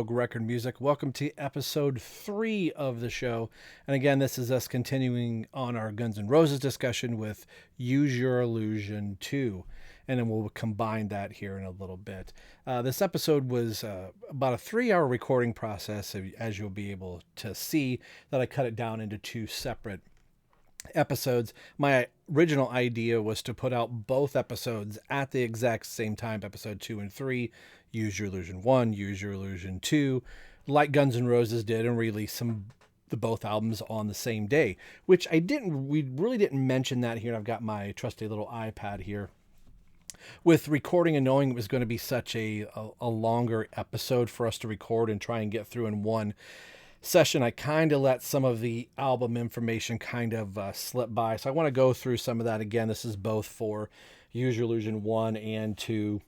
Rogue Record Music. Welcome to episode 3 of the show. And again, this is us continuing on our Guns N' Roses discussion with Use Your Illusion 2. And then we'll combine that here in a little bit. This episode was about a 3-hour recording process, as you'll be able to see, that I cut it down into 2 separate episodes. My original idea was to put out both episodes at the exact same time, episode 2 and 3, Use Your Illusion 1, Use Your Illusion 2, like Guns N' Roses did, and release the both albums on the same day, which we really didn't mention that here. I've got my trusty little iPad here. With recording and knowing it was going to be such a longer episode for us to record and try and get through in one session, I kind of let some of the album information kind of slip by. So I want to go through some of that again. This is both for Use Your Illusion 1 and 2.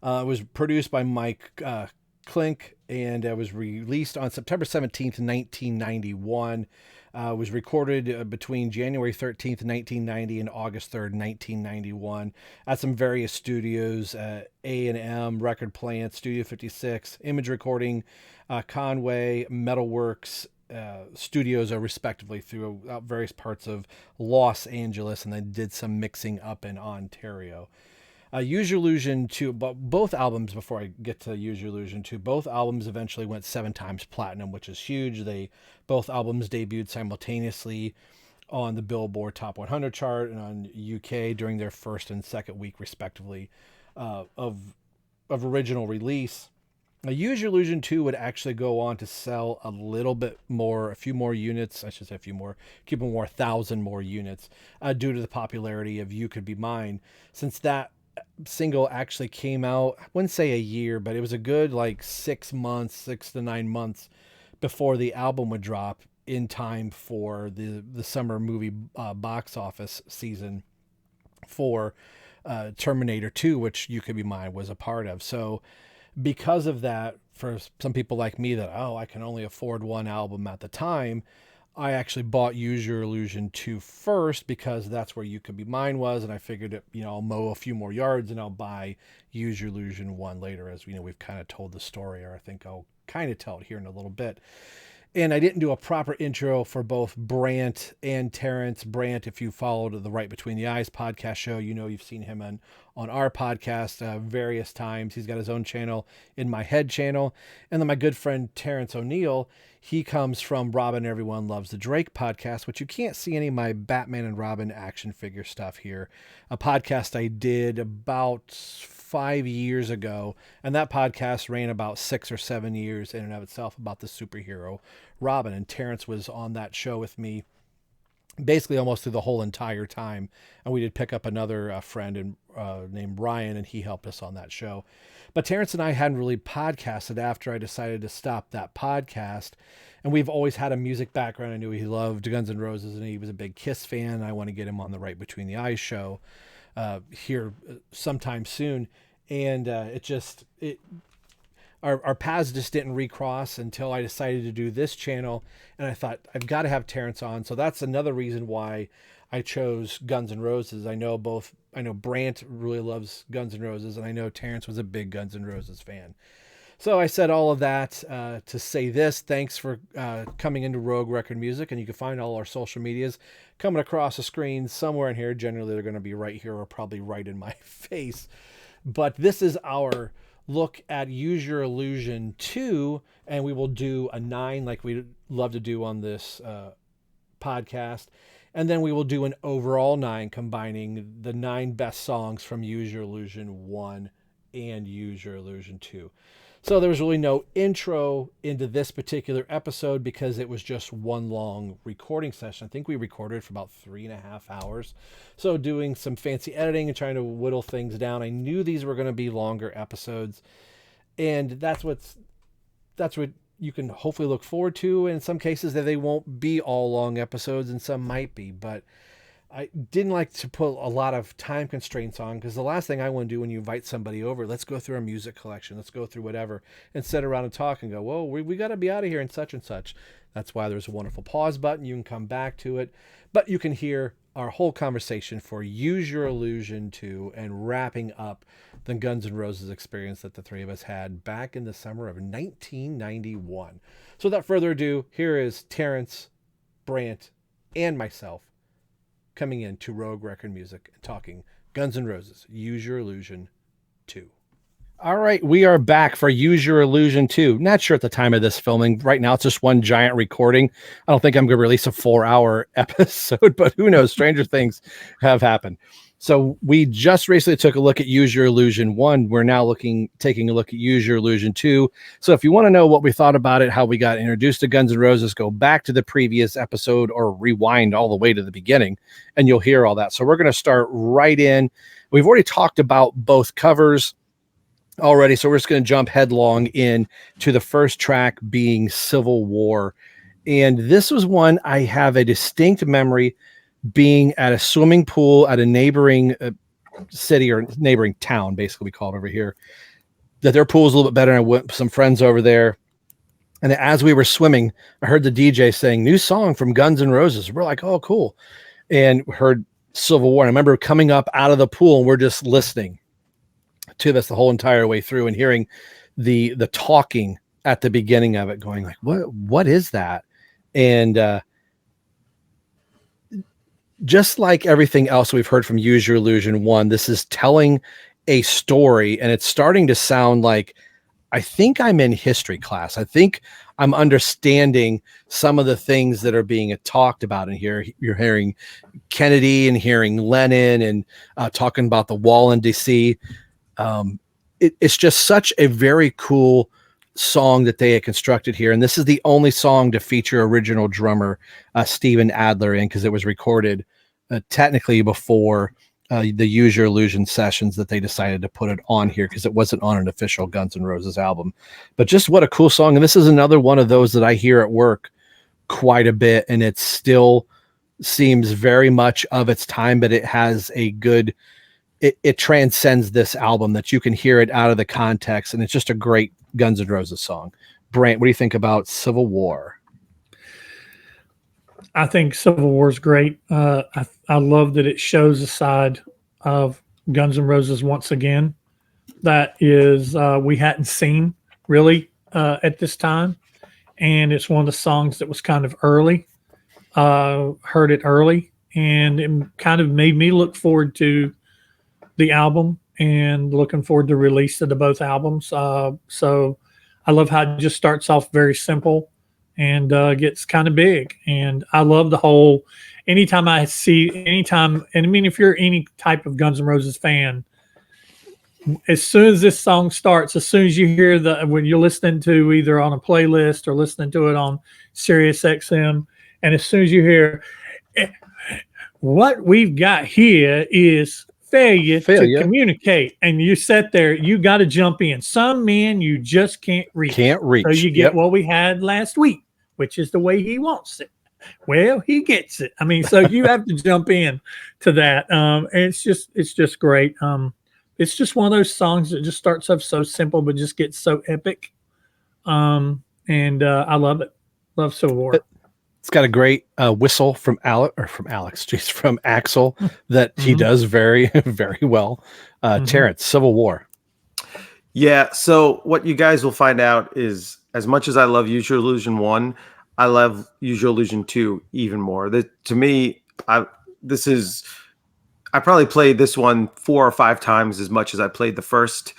It was produced by Mike Klink, and it was released on September 17th, 1991. It was recorded between January 13th, 1990 and August 3rd, 1991 at some various studios, A&M, Record Plant, Studio 56, Image Recording, Conway, Metalworks studios, respectively, throughout various parts of Los Angeles, and then did some mixing up in Ontario. Use Your Illusion 2, but both albums, before I get to Use Your Illusion 2, both albums eventually went 7 times platinum, which is huge. Both albums debuted simultaneously on the Billboard Top 100 chart and on UK during their first and second week, respectively, of original release. Use Your Illusion 2 would actually go on to sell a few more units, I should say a few more, keep 1,000 more units, due to the popularity of You Could Be Mine. Since that single actually came out, I wouldn't say a year, but it was a good 6 to 9 months before the album would drop, in time for the summer movie box office season for Terminator 2, which You Could Be Mine was a part of. So because of that, for some people like me that, I can only afford one album at the time, I actually bought Use Your Illusion 2 first, because that's where You Could Be Mine was, and I figured, I'll mow a few more yards and I'll buy Use Your Illusion 1 later, as we've kind of told the story, or I think I'll kind of tell it here in a little bit. And I didn't do a proper intro for both Brant and Terence. Brant, if you followed the Right Between the Eyes podcast show, you've seen him on our podcast various times. He's got his own channel, In My Head channel. And then my good friend Terence O'Neill, he comes from Robin Everyone Loves the Drake podcast, which you can't see any of my Batman and Robin action figure stuff here. A podcast I did about 5 years ago, and that podcast ran about 6 or 7 years in and of itself, about the superhero Robin. And Terrence was on that show with me basically almost through the whole entire time, and we did pick up another friend named Ryan, and he helped us on that show. But Terrence and I hadn't really podcasted after I decided to stop that podcast, and we've always had a music background. I knew he loved Guns N' Roses, and he was a big Kiss fan. I want to get him on the Right Between the Eyes show here sometime soon, and our paths just didn't recross until I decided to do this channel, and I thought, I've got to have Terrence on. So that's another reason why I chose Guns N' Roses. I know Brant really loves Guns N' Roses, and I know Terrence was a big Guns N' Roses fan. So I said all of that to say this. Thanks for coming into Rogue Record Music, and you can find all our social medias coming across the screen somewhere in here. Generally, they're going to be right here, or probably right in my face. But this is our look at Use Your Illusion 2, and we will do a 9 like we love to do on this podcast. And then we will do an overall 9, combining the 9 best songs from Use Your Illusion 1 and Use Your Illusion 2. So there was really no intro into this particular episode because it was just one long recording session. I think we recorded for about 3.5 hours. So doing some fancy editing and trying to whittle things down. I knew these were going to be longer episodes, and that's what you can hopefully look forward to. In some cases, that they won't be all long episodes, and some might be, but I didn't like to put a lot of time constraints on, because the last thing I want to do when you invite somebody over, let's go through our music collection, let's go through whatever, and sit around and talk and go, whoa, we got to be out of here in such and such. That's why there's a wonderful pause button. You can come back to it, but you can hear our whole conversation for Use Your Illusion 2 and wrapping up the Guns N' Roses experience that the three of us had back in the summer of 1991. So without further ado, here is Terence, Brant, and myself coming in to Rogue Record Music and talking Guns N' Roses, Use Your Illusion 2. All right, we are back for Use Your Illusion 2. Not sure at the time of this filming. Right now, it's just one giant recording. I don't think I'm going to release a 4-hour episode, but who knows? Stranger things have happened. So we just recently took a look at Use Your Illusion 1. We're now taking a look at Use Your Illusion 2. So if you want to know what we thought about it, how we got introduced to Guns N' Roses, go back to the previous episode or rewind all the way to the beginning, and you'll hear all that. So we're going to start right in. We've already talked about both covers already, so we're just going to jump headlong in to the first track being Civil War. And this was one I have a distinct memory being at a swimming pool at a neighboring city or neighboring town, basically we call it over here, that their pool was a little bit better. And I went with some friends over there. And as we were swimming, I heard the DJ saying, new song from Guns N' Roses. We're like, oh, cool. And heard Civil War. And I remember coming up out of the pool and we're just listening to this the whole entire way through and hearing the talking at the beginning of it, going like, what is that? And just like everything else we've heard from Use Your Illusion 1, this is telling a story, and it's starting to sound like, I think I'm in history class. I think I'm understanding some of the things that are being talked about in here. You're hearing Kennedy and hearing Lenin and talking about the wall in DC. It's just such a very cool song that they had constructed here. And this is the only song to feature original drummer Steven Adler in, because it was recorded technically before the Use Your Illusion sessions that they decided to put it on here, because it wasn't on an official Guns N' Roses album. But just what a cool song. And this is another one of those that I hear at work quite a bit, and it still seems very much of its time, but it has a good... It transcends this album, that you can hear it out of the context, and it's just a great Guns N' Roses song. Brant, what do you think about Civil War? I think Civil War is great. I love that it shows a side of Guns N' Roses once again that is we hadn't seen really at this time, and it's one of the songs that was kind of early. Heard it early, and it kind of made me look forward to the album and looking forward to release of both albums. So I love how it just starts off very simple and gets kind of big. And I love the whole, and I mean, if you're any type of Guns N' Roses fan, as soon as this song starts, as soon as you hear when you're listening to either on a playlist or listening to it on Sirius XM, and as soon as you hear what we've got here is failure to communicate, and you sit there, you got to jump in. Some men you just can't reach. So you get what we had last week, which is the way he wants it. Well, he gets it. I mean, so you have to jump in to that. And it's just great. It's just one of those songs that just starts off so simple, but just gets so epic. And I love it. Love Civil War. It's got a great whistle from from Axel that he does very, very well. Terence, Civil War. Yeah. So what you guys will find out is, as much as I love Use Your Illusion 1, I love Use Your Illusion 2 even more. To me, I probably played this one 4 or 5 times as much as I played the first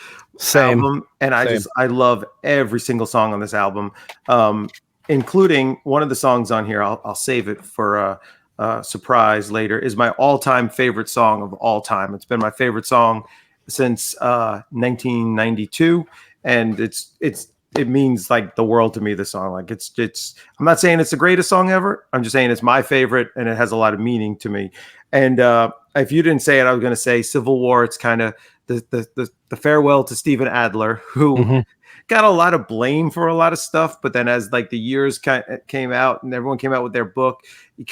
album. And I love every single song on this album. Including one of the songs on here, I'll save it for a surprise later, is my all-time favorite song of all time. It's been my favorite song since 1992, and it means like the world to me, this song. Like it's I'm not saying it's the greatest song ever. I'm just saying it's my favorite, and it has a lot of meaning to me. And if you didn't say it, I was going to say Civil War. It's kind of the farewell to Steven Adler, who got a lot of blame for a lot of stuff, but then as like the years came out and everyone came out with their book, you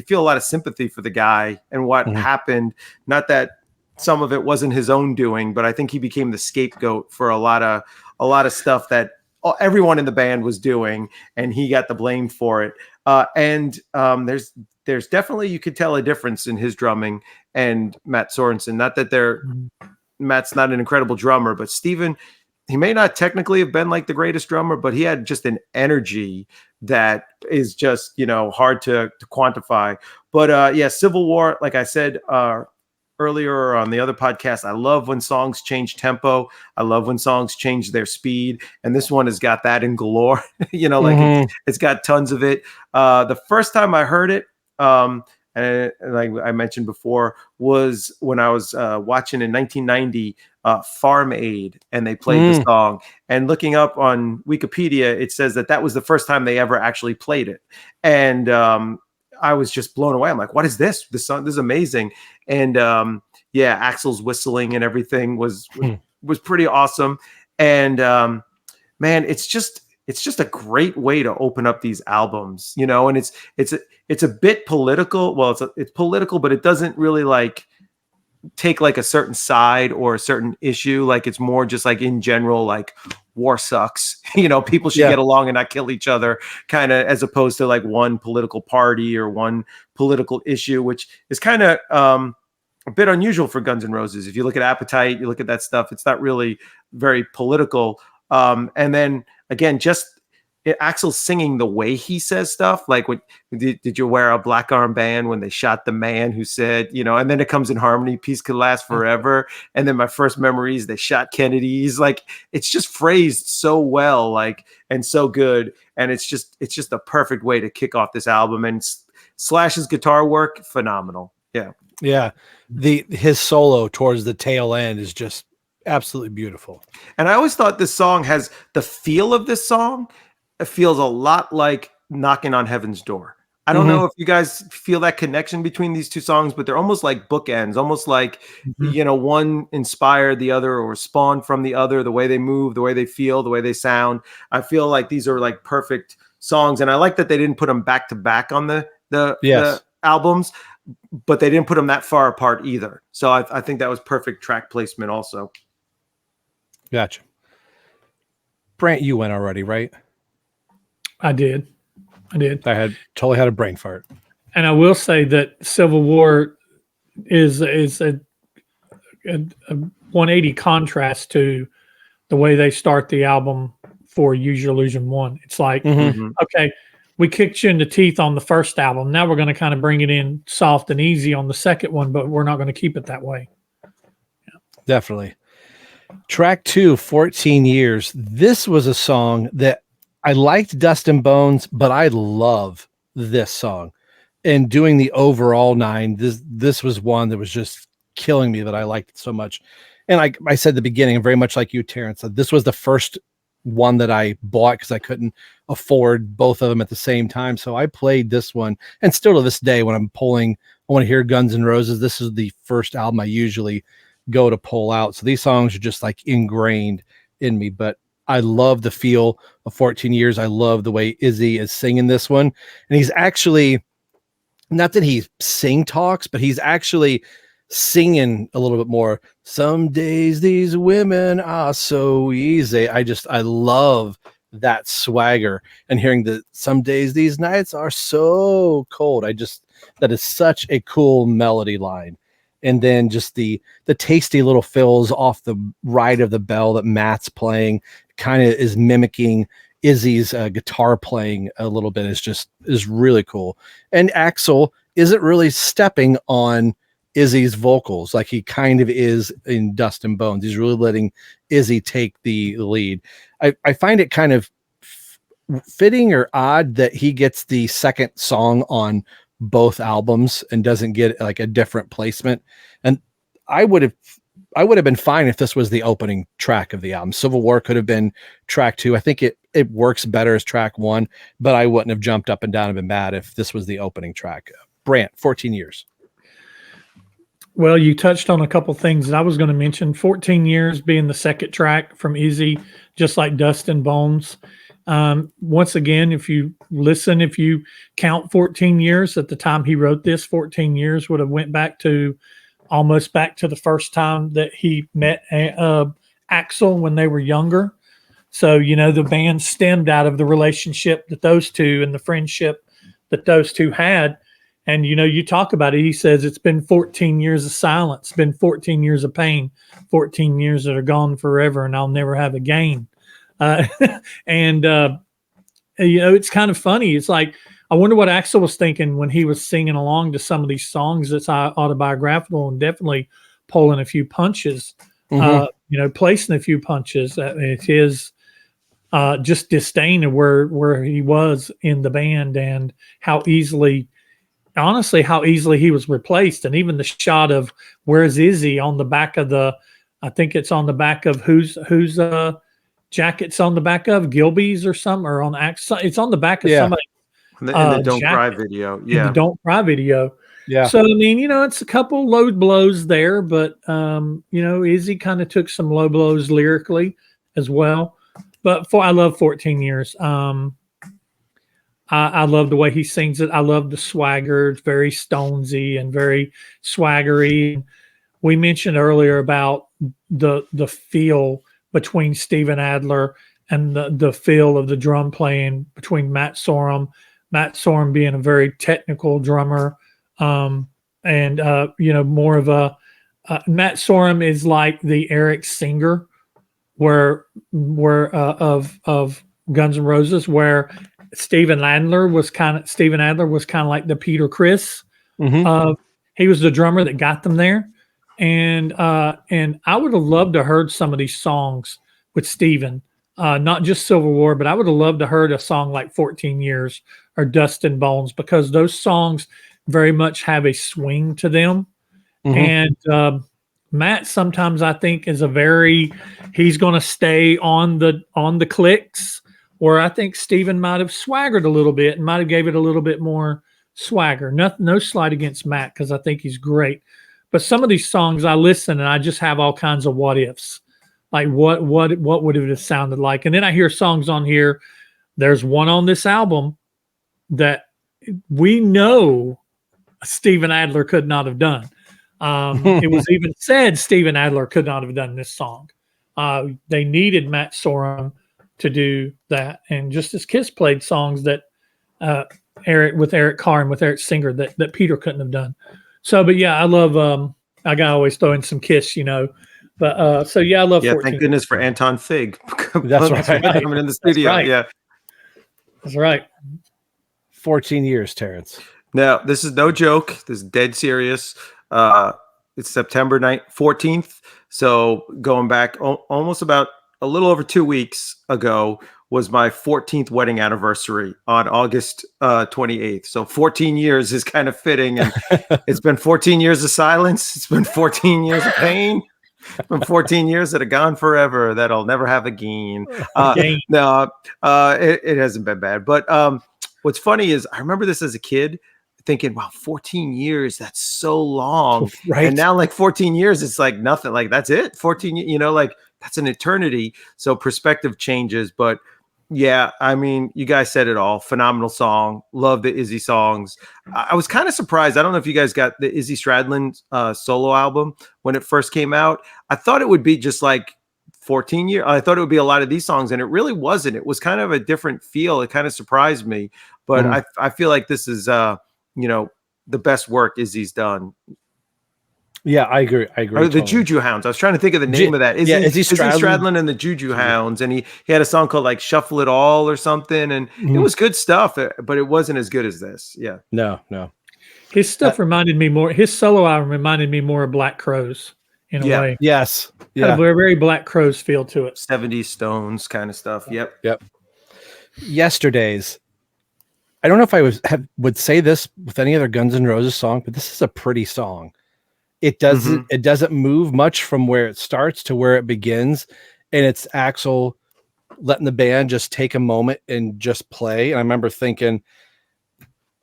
feel a lot of sympathy for the guy and what happened. Not that some of it wasn't his own doing, but I think he became the scapegoat for a lot of stuff that everyone in the band was doing, and he got the blame for it. There's definitely, you could tell a difference in his drumming and Matt Sorensen. Not that Matt's not an incredible drummer, but Steven, he may not technically have been like the greatest drummer, but he had just an energy that is just, hard to quantify. But Civil War, like I said earlier on the other podcast, I love when songs change tempo. I love when songs change their speed. And this one has got that in galore. It's got tons of it. The first time I heard it, and like I mentioned before, was when I was watching in 1990 Farm Aid, and they played the song. And looking up on Wikipedia, it says that was the first time they ever actually played it. And I was just blown away. I'm like, what is this? This song, this is amazing. And Axl's whistling and everything was pretty awesome. And man, it's just a great way to open up these albums, and it's a bit political. Well, it's political, but it doesn't really like take like a certain side or a certain issue. Like it's more just like in general, like war sucks, people should get along and not kill each other, kind of, as opposed to like one political party or one political issue, which is kind of a bit unusual for Guns N' Roses. If you look at Appetite, you look at that stuff, it's not really very political. And then again, just Axl's singing the way he says stuff. Like, did you wear a black armband when they shot the man who said, and then it comes in harmony, peace could last forever. And then my first memories, they shot Kennedys. Like, it's just phrased so well, like, and so good. And it's just a perfect way to kick off this album. And Slash's guitar work, phenomenal. Yeah. Yeah. His solo towards the tail end is just absolutely beautiful. And I always thought this song has the feel of this song. It feels a lot like Knocking on Heaven's Door. I don't know if you guys feel that connection between these two songs, but they're almost like bookends, almost like, one inspired the other or spawned from the other, the way they move, the way they feel, the way they sound. I feel like these are like perfect songs. And I like that they didn't put them back to back on the albums, but they didn't put them that far apart either. So I think that was perfect track placement also. Gotcha. Brant, you went already, right? I did. I totally had a brain fart. And I will say that Civil War is a 180 contrast to the way they start the album for Use Your Illusion 1. It's like, okay, we kicked you in the teeth on the first album. Now we're going to kind of bring it in soft and easy on the second one, but we're not going to keep it that way. Yeah. Definitely. Track 2, 14 Years. This was a song that I liked Dust and Bones, but I love this song. And doing the overall 9, this was one that was just killing me, that I liked it so much. And I said at the beginning, very much like you, Terence, this was the first one that I bought because I couldn't afford both of them at the same time. So I played this one, and still to this day, when I'm pulling, I want to hear Guns N' Roses, this is the first album I usually go to pull out. So these songs are just like ingrained in me, but I love the feel of 14 Years. I love the way Izzy is singing this one. And he's actually, not that he sing talks, but he's actually singing a little bit more. Some days these women are so easy. I love that swagger, and hearing some days these nights are so cold. That is such a cool melody line. And then just the tasty little fills off the right of the bell that Matt's playing kind of is mimicking Izzy's guitar playing a little bit, is really cool. And Axl isn't really stepping on Izzy's vocals like he kind of is in Dust and Bones. He's really letting Izzy take the lead. I find it kind of fitting or odd that he gets the second song on both albums and doesn't get like a different placement. And I would have been fine if this was the opening track of the album. Civil War could have been track 2. I think it works better as track 1, but I wouldn't have jumped up and down and been mad if this was the opening track. Brant, 14 Years. Well, you touched on a couple things that I was going to mention. 14 Years being the second track from Izzy, just like Dust and Bones. Once again, if you count 14 years at the time he wrote this, 14 years would have went back to almost back to the first time that he met Axl when they were younger. So, the band stemmed out of the relationship that those two and the friendship that those two had. And, you talk about it. He says it's been 14 years of silence, been 14 years of pain, 14 years that are gone forever, and I'll never have again. And, it's kind of funny. It's like, I wonder what Axl was thinking when he was singing along to some of these songs that's autobiographical and definitely pulling a few punches, placing a few punches. It's his just disdain of where he was in the band and how easily he was replaced. And even the shot of where's Izzy on the back of I think it's on the back of whose jacket's on the back of Gilby's or something, or on Axl. It's on the back of somebody. In the Don't Cry video. Yeah. In the Don't Cry video. Yeah. So, I mean, it's a couple low blows there, but, Izzy kind of took some low blows lyrically as well. But I love 14 years. I love the way he sings it. I love the swagger. It's very Stonesy and very swaggery. We mentioned earlier about the feel between Steven Adler and the feel of the drum playing between Matt Sorum being a very technical drummer, more of a Matt Sorum is like the Eric Singer where of Guns N' Roses, where Steven Adler was kind of like the Peter Criss. He was the drummer that got them there. And I would have loved to heard some of these songs with Steven, not just Civil War, but I would have loved to heard a song like 14 Years or Dust and Bones, because those songs very much have a swing to them. And Matt sometimes I think is he's going to stay on the clicks, where I think Steven might have swaggered a little bit and might have gave it a little bit more swagger. No slight against Matt, because I think he's great. But some of these songs I listen and I just have all kinds of what ifs. Like what would it have sounded like? And then I hear songs on here. There's one on this album that we know Steven Adler could not have done. It was even said Steven Adler could not have done this song. They needed Matt Sorum to do that. And just as Kiss played songs that Eric Carr and with Eric Singer that Peter couldn't have done. So, but yeah, I love, I got to always throw in some Kiss, But so yeah, I love. Yeah, 14. thank goodness for Anton Fig. That's right. Coming in the studio. That's right. Yeah, that's right. 14 years, Terence. Now this is no joke. This is dead serious. It's September 14th. So going back almost about a little over 2 weeks ago was my 14th wedding anniversary on August 28th. So 14 years is kind of fitting. And it's been 14 years of silence. It's been 14 years of pain. From 14 years that are gone forever, that I'll never have again. No, it hasn't been bad. But what's funny is I remember this as a kid thinking, wow, 14 years, that's so long. Right. And now like 14 years, it's like nothing. Like that's it. 14, like that's an eternity. So perspective changes. But yeah, I mean, you guys said it all. Phenomenal song. Love the Izzy songs. I was kind of surprised. I don't know if you guys got the Izzy Stradlin solo album when it first came out. I thought it would be just like 14 years. I thought it would be a lot of these songs, and it really wasn't. It was kind of a different feel. It kind of surprised me. But I feel like this is, the best work Izzy's done. Yeah, I agree. Or the totally. Juju Hounds. I was trying to think of the name of that. Izzy Stradlin and the Juju Hounds. And he had a song called like Shuffle It All or something. And it was good stuff, but it wasn't as good as this. Yeah. No. His stuff reminded me more. His solo album reminded me more of Black Crowes in a way. Yes. Yeah. Had a very Black Crowes feel to it. 70s Stones kind of stuff. Yep. Yesterday's. I don't know if I would say this with any other Guns N' Roses song, but this is a pretty song. It doesn't move much from where it starts to where it begins, and it's Axl letting the band just take a moment and just play. And I remember thinking,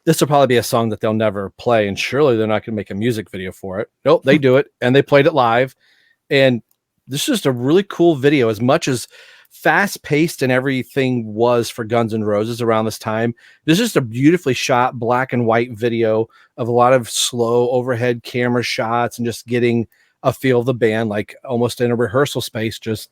this will probably be a song that they'll never play, and surely they're not going to make a music video for it. Nope, they do it, and they played it live. And this is just a really cool video, as much as fast-paced and everything was for Guns N' Roses around this time. This is just a beautifully shot black and white video of a lot of slow overhead camera shots and just getting a feel of the band, like almost in a rehearsal space, just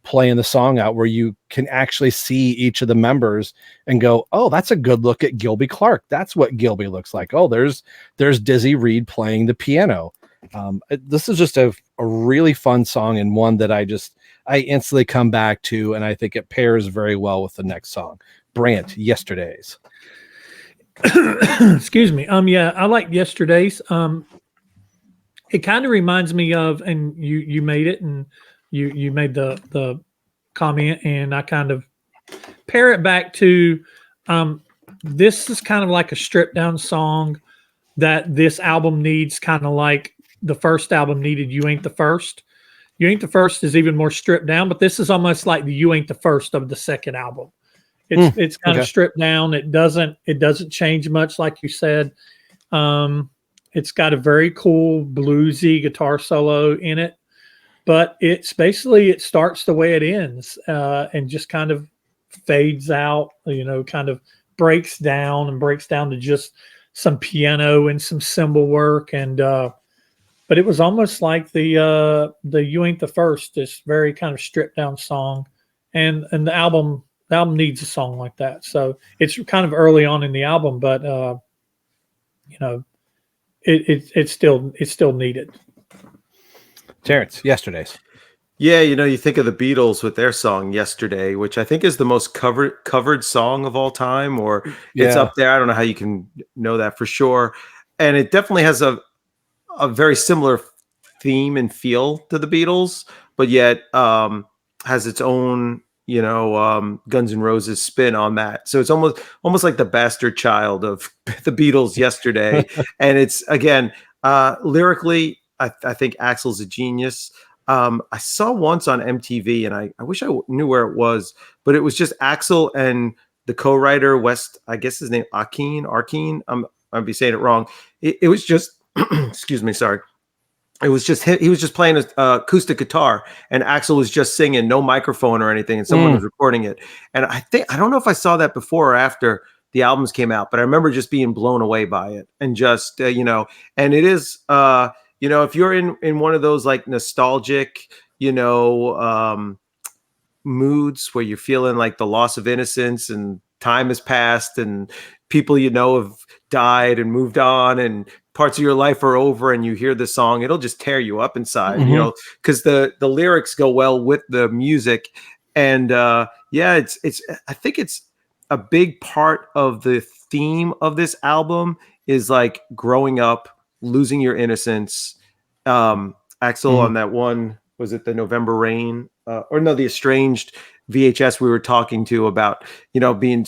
playing the song out where you can actually see each of the members and go, oh, that's a good look at Gilby Clarke. That's what Gilby looks like. Oh, there's Dizzy Reed playing the piano. This is just a really fun song, and one that I instantly come back to, and I think it pairs very well with the next song, Brant, Yesterdays. Excuse me. Yeah, I like Yesterdays. It kind of reminds me of, and you made it, and you made the comment, and I kind of pair it back to, this is kind of like a stripped down song that this album needs, kind of like the first album needed You Ain't the First. You Ain't the First is even more stripped down, but this is almost like the You Ain't the First of the second album. It's kind of stripped down. It doesn't change much, like you said. It's got a very cool bluesy guitar solo in it, but it starts the way it ends, and just kind of fades out, kind of breaks down to just some piano and some cymbal work. And, but it was almost like the You Ain't the First, this very kind of stripped down song. And the album needs a song like that. So it's kind of early on in the album, but, it's still needed. Terence, Yesterdays. Yeah, you think of the Beatles with their song "Yesterday," which I think is the most covered song of all time, or it's up there. I don't know how you can know that for sure, and it definitely has a very similar theme and feel to the Beatles, but yet has its own Guns N' Roses spin on that. So it's almost like the bastard child of the Beatles, Yesterday. And it's, again, lyrically, I think Axl's a genius. I saw once on MTV, and I wish I knew where it was, but it was just Axl and the co-writer, West, I guess his name, Arkeen. I'd be saying it wrong. It was just, excuse me, sorry. It was just he was just playing an acoustic guitar, and Axl was just singing, no microphone or anything, and someone was recording it. And I don't know if I saw that before or after the albums came out, but I remember just being blown away by it, and just and it is if you're in one of those like nostalgic moods where you're feeling like the loss of innocence and time has passed and people have died and moved on and parts of your life are over, and you hear the song, it'll just tear you up inside, because the lyrics go well with the music. And it's I think it's a big part of the theme of this album is like growing up, losing your innocence. Axl on that one, was it the November Rain, or no, the Estranged VHS we were talking to about, being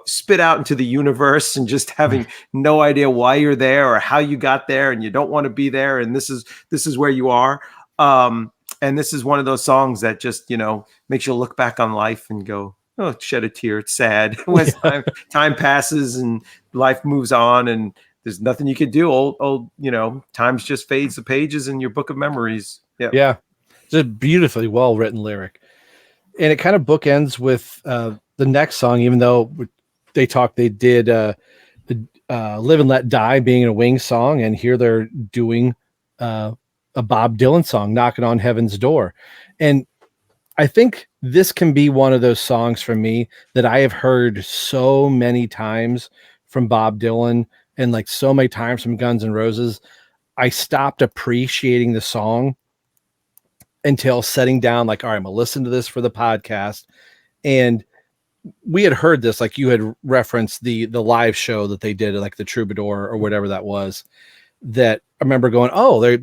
spit out into the universe and just having no idea why you're there or how you got there, and you don't want to be there, and this is where you are. And this is one of those songs that just makes you look back on life and go, oh, shed a tear. It's sad. When time passes and life moves on, and there's nothing you can do. Old times just fades the pages in your book of memories. Yeah, it's a beautifully well written lyric, and it kind of bookends with the next song. Even though they did "Live and Let Die" being a Wings song, and here they're doing a Bob Dylan song, "Knocking on Heaven's Door," and I think this can be one of those songs for me that I have heard so many times from Bob Dylan and like so many times from Guns N' Roses. I stopped appreciating the song until sitting down, like, all right, I'm gonna listen to this for the podcast. And we had heard this, like you had referenced the live show that they did at like the Troubadour or whatever that was, that I remember going, oh, they're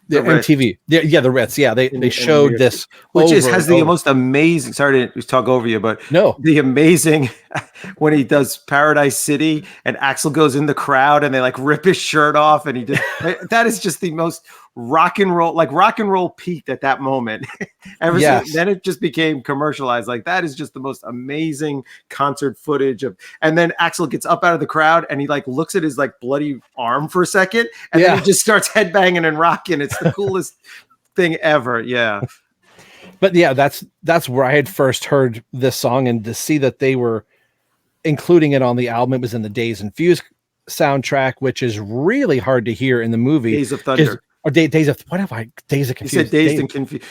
the MTV. The Ritz. Yeah, they showed this, which has the most amazing. Sorry to talk over you, but no, the amazing when he does Paradise City and Axl goes in the crowd and they like rip his shirt off, and he just that is just the most rock and roll peaked at that moment. Then it just became commercialized. Like, that is just the most amazing concert footage of. And then Axl gets up out of the crowd and he like looks at his like bloody arm for a second, and then he just starts headbanging and rocking. It's the coolest thing ever. Yeah. But yeah, that's where I had first heard this song, and to see that they were including it on the album. It was in the Days and Fuse soundtrack, which is really hard to hear in the movie. Days of Thunder. Or Days of what have I? Days of You Confused. said Dazed and Confused.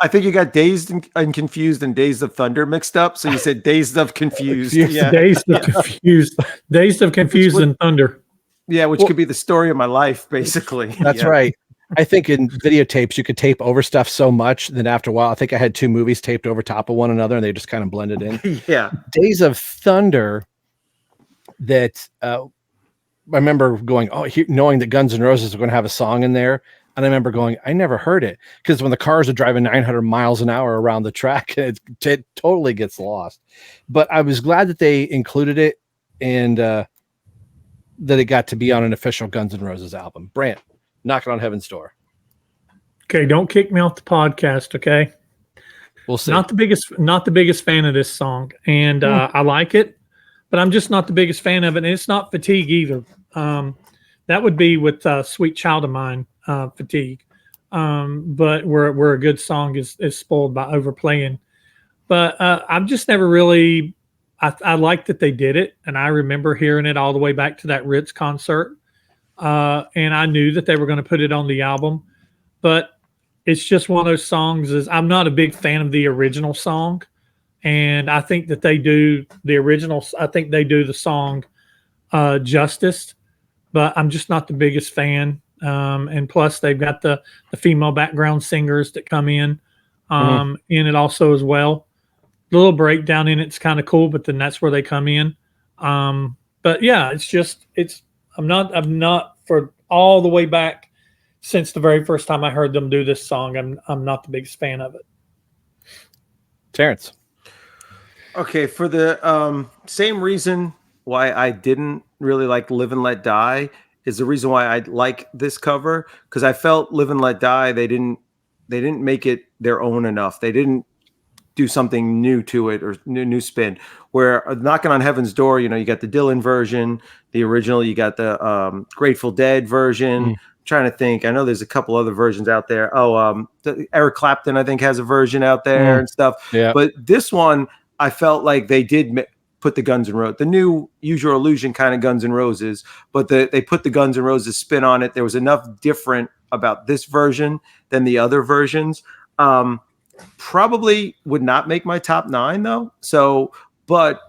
I think you got Dazed and Confused and Days of Thunder mixed up. So you said Dazed of Confused. Yeah. Dazed of Confused. Dazed of Confused and Thunder. Yeah, which could be the story of my life, basically. That's right. I think in videotapes you could tape over stuff so much that after a while, I think I had 2 movies taped over top of one another and they just kind of blended in. Yeah. Days of Thunder that I remember going, knowing that Guns N' Roses are going to have a song in there. And I remember going, I never heard it because when the cars are driving 900 miles an hour around the track, it totally gets lost. But I was glad that they included it and that it got to be on an official Guns N' Roses album. Brant, Knocking on Heaven's Door. Okay, don't kick me off the podcast, okay? We'll see. Not the biggest fan of this song, and I like it, but I'm just not the biggest fan of it. And it's not Fatigue either. That would be with Sweet Child of Mine, Fatigue. But where a good song is spoiled by overplaying. But I've just never really. I like that they did it, and I remember hearing it all the way back to that Ritz concert. And I knew that they were going to put it on the album, but it's just one of those songs. I'm not a big fan of the original song, and I think that they do the original. I think they do the song justice, but I'm just not the biggest fan. And plus, they've got the female background singers that come in it also as well. The little breakdown in it's kind of cool, but then that's where they come in. But yeah, I'm not for all the way back since the very first time I heard them do this song. I'm not the biggest fan of it. Terrence. Okay, for the same reason why I didn't really like Live and Let Die is the reason why I like this cover, because I felt Live and Let Die, they didn't make it their own enough. They didn't do something new to it or new spin. Where Knocking on Heaven's Door, you got the Dylan version, the original, you got the Grateful Dead version. I'm trying to think. I know there's a couple other versions out there. Eric Clapton, I think, has a version out there and stuff. Yeah. But this one, I felt like they did put the Guns N' Roses, the new Use Your Illusion kind of Guns N' Roses, but they put the Guns N' Roses spin on it. There was enough different about this version than the other versions. Probably would not make my top 9 though. So, but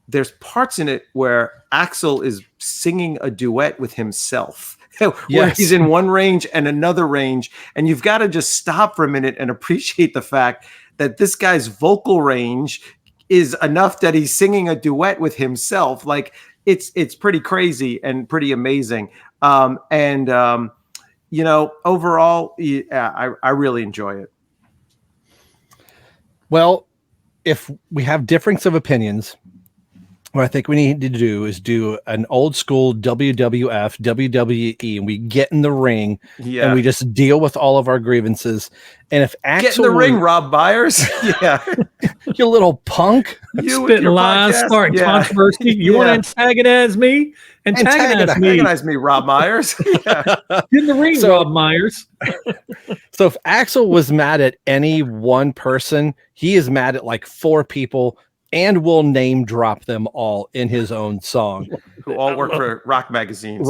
there's parts in it where Axl is singing a duet with himself. Where he's in one range and another range, and you've got to just stop for a minute and appreciate the fact that this guy's vocal range is enough that he's singing a duet with himself. Like it's pretty crazy and pretty amazing. Overall, I really enjoy it. Well, if we have difference of opinions, what I think we need to do is do an old school WWF, WWE, and we get in the ring and we just deal with all of our grievances. And if Axl get in the ring, Rob Byers, you little punk, you spitting lies, starting controversy. You want to antagonize me? Antagonize me, Rob Myers. Get in the ring, Rob Myers. So if Axl was mad at any one person, he is mad at like 4 people. And will name drop them all in his own song. Who all work for rock magazines.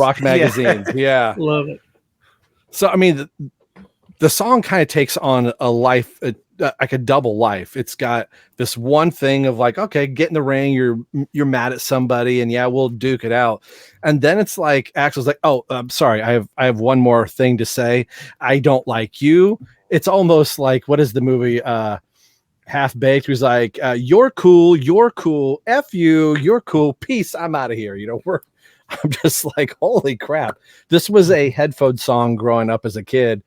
Yeah. Love it. So, I mean, the song kind of takes on a life, like a double life. It's got this one thing of like, okay, get in the ring. You're mad at somebody and we'll duke it out. And then it's like, Axl's like, oh, I'm sorry. I have one more thing to say. I don't like you. It's almost like, what is the movie? Half Baked, who's like, you're cool, F you, you're cool, peace, I'm out of here. I'm just like, holy crap. This was a headphone song growing up as a kid.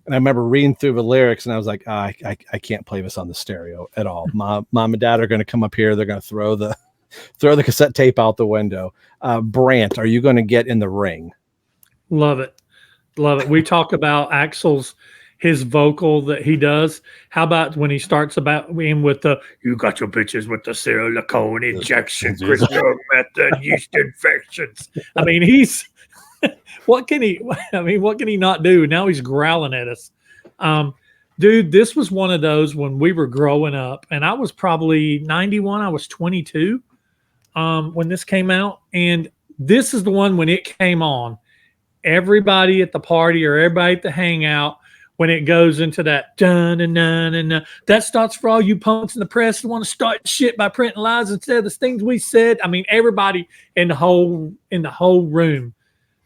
And I remember reading through the lyrics and I was like, I can't play this on the stereo at all. Mom and Dad are going to come up here. They're going to throw the cassette tape out the window. Brant, are you going to get in the ring? Love it. We talk about Axl's his vocal that he does. How about when he starts about in with the "you got your bitches with the silicone injection, crystal method, yeast infections"? I mean, he's what can he not do? Now he's growling at us. Dude, this was one of those when we were growing up, and I was probably 91. I was 22 when this came out, and this is the one when it came on. everybody at the party or everybody at the hangout, when it goes into that dun and dun and that starts for all you punks in the press who want to start shit by printing lies instead of the things we said. I mean, everybody in the whole room.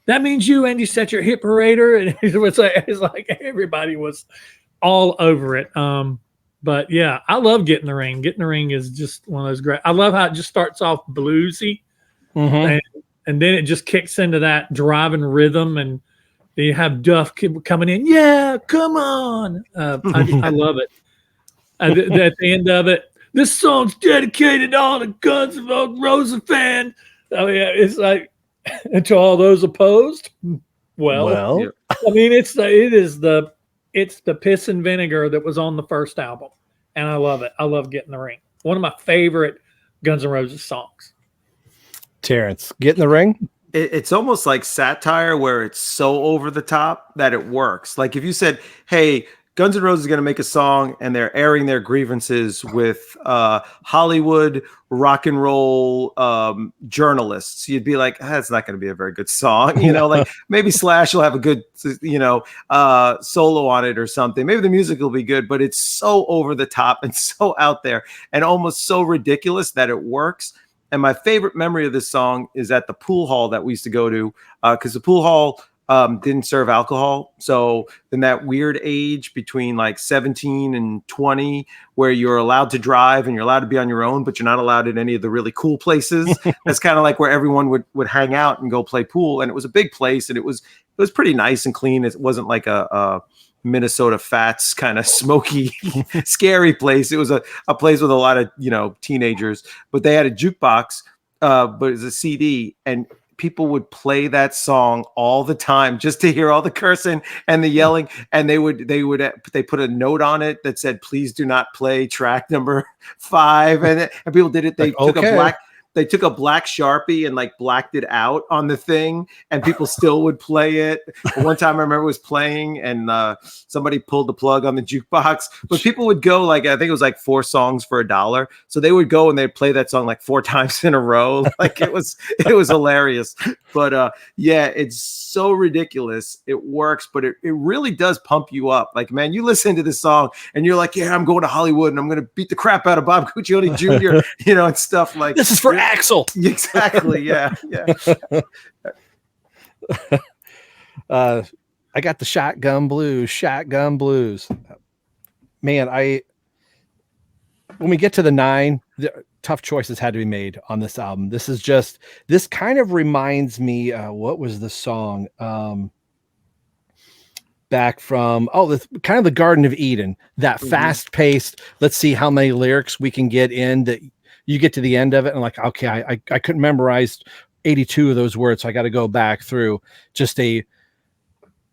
That means you, Andy, set your hit parader, and it's like everybody was all over it. But yeah, I love Get in the Ring. Get in the Ring is just one of those great. I love how it just starts off bluesy, and then it just kicks into that driving rhythm, and you have Duff coming in. Yeah, come on! I love it. At the end of it, this song's dedicated to all the Guns N' Roses fans. Oh yeah, it's like. And to all those opposed, well, I mean, it's the piss and vinegar that was on the first album, and I love it. I love Get in the Ring. One of my favorite Guns N' Roses songs. Terrence, Get in the Ring. It's almost like satire where it's so over the top that it works. Like if you said, "Hey, Guns N' Roses is going to make a song and they're airing their grievances with Hollywood rock and roll journalists," you'd be like, "That's not going to be a very good song." You know, like maybe Slash will have a good, solo on it or something. Maybe the music will be good, but it's so over the top and so out there and almost so ridiculous that it works. And my favorite memory of this song is at the pool hall that we used to go to, because the pool hall didn't serve alcohol. So in that weird age between like 17 and 20, where you're allowed to drive and you're allowed to be on your own, but you're not allowed in any of the really cool places. That's kind of like where everyone would hang out and go play pool. And it was a big place, and it was pretty nice and clean. It wasn't like a Minnesota Fats kind of smoky, scary place. It was a place with a lot of, teenagers, but they had a jukebox, but it was a CD, and people would play that song all the time just to hear all the cursing and the yelling. And they put a note on it that said, "Please do not play track number 5." And people did it. They took a black Sharpie and like blacked it out on the thing, and people still would play it. One time I remember it was playing, and somebody pulled the plug on the jukebox, but people would go like, I think it was like 4 songs for $1. So they would go and they'd play that song like 4 times in a row. Like it was hilarious. But yeah, it's so ridiculous. It works, but it really does pump you up. Like, man, you listen to this song and you're like, yeah, I'm going to Hollywood and I'm going to beat the crap out of Bob Guccione Jr., and stuff like this is for Axel. Exactly. Yeah. I got the shotgun blues. Man, when we get to the 9, tough choices had to be made on this album. This kind of reminds me, what was the song? Back from, kind of the Garden of Eden, that fast paced, let's see how many lyrics we can get in that. You get to the end of it and like, okay, I couldn't memorize 82 of those words. So I got to go back through, just a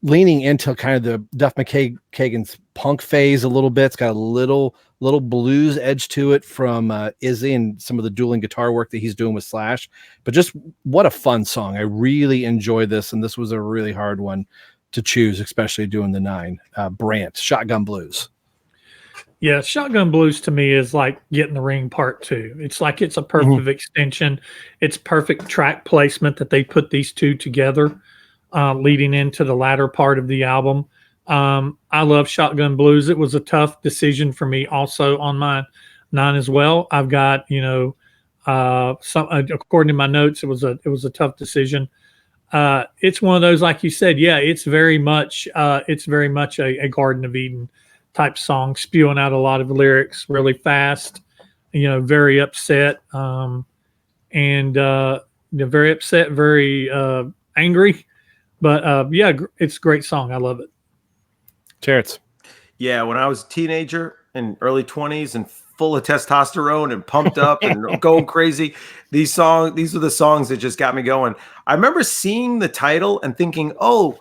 leaning into kind of the Duff McKagan's punk phase a little bit. It's got a little blues edge to it from Izzy and some of the dueling guitar work that he's doing with Slash. But just what a fun song. I really enjoyed this. And this was a really hard one to choose, especially doing the 9. Brant, Shotgun Blues. Yeah, Shotgun Blues to me is like Get in the Ring Part 2. It's like it's a perfect extension. It's perfect track placement that they put these two together, leading into the latter part of the album. I love Shotgun Blues. It was a tough decision for me also on my 9 as well. I've got, according to my notes, it was a tough decision. It's one of those, like you said, yeah, it's very much a Garden of Eden type song, spewing out a lot of lyrics really fast, very upset, and very upset, very angry. But yeah, it's a great song. I love it. Terrence. Yeah, when I was a teenager in early 20s and full of testosterone and pumped up and going crazy, these are the songs that just got me going. I remember seeing the title and thinking, oh,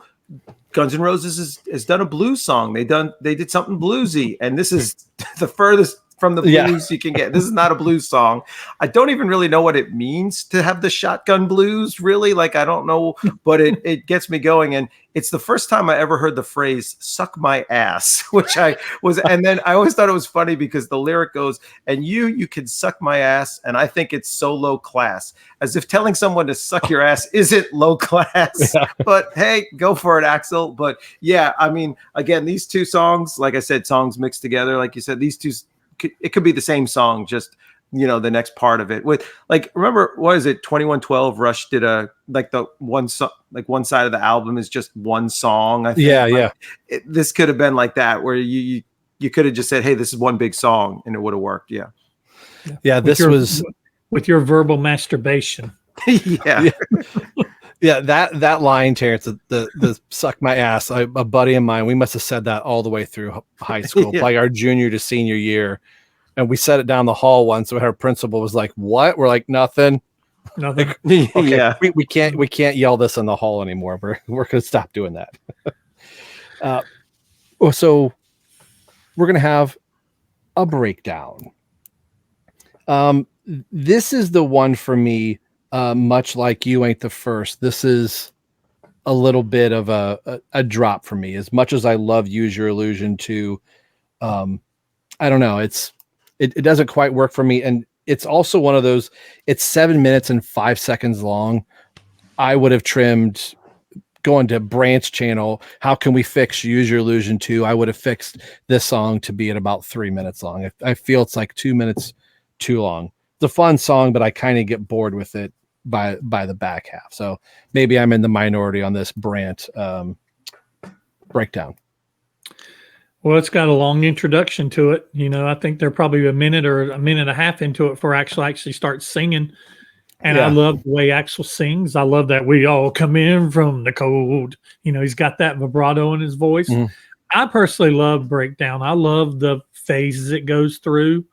Guns N' Roses has done a blues song. They did something bluesy, and this is the furthest from the blues you can get. This is not a blues song. I don't even really know what it means to have the shotgun blues, really. Like, I don't know, but it gets me going. And it's the first time I ever heard the phrase "suck my ass," which and then I always thought it was funny because the lyric goes, "And you can suck my ass," and I think it's so low class, as if telling someone to suck your ass isn't low class. Yeah. But hey, go for it, Axl. But yeah, I mean, again, these two songs, like I said, songs mixed together, like you said, these two, it could be the same song, just the next part of it. With, like, remember, what is it, 2112? Rush did the one song, like one side of the album is just one song, I think. This could have been like that, where you could have just said, hey, this is one big song, and it would have worked. This was with your verbal masturbation. That line, Terence, the suck my ass. A buddy of mine, we must have said that all the way through high school, like our junior to senior year. And we said it down the hall once. So our principal was like, "What?" We're like, "Nothing." Like, okay, we can't yell this in the hall anymore. We're gonna stop doing that. So we're gonna have a breakdown. This is the one for me. Much like You Ain't the First, this is a little bit of a drop for me. As much as I love Use Your Illusion 2, I don't know. It doesn't quite work for me. And it's also one of those, it's 7 minutes and 5 seconds long. I would have trimmed, going to Brant's channel, how can we fix Use Your Illusion 2? I would have fixed this song to be at about 3 minutes long. I feel it's like 2 minutes too long. It's a fun song, but I kind of get bored with it by the back half. So maybe I'm in the minority on this Brant breakdown. Well, it's got a long introduction to it. I think they're probably a minute or a minute and a half into it before Axl actually starts singing. And I love the way Axl sings. I love that we all come in from the cold. He's got that vibrato in his voice. Mm-hmm. I personally love Breakdown. I love the phases it goes through.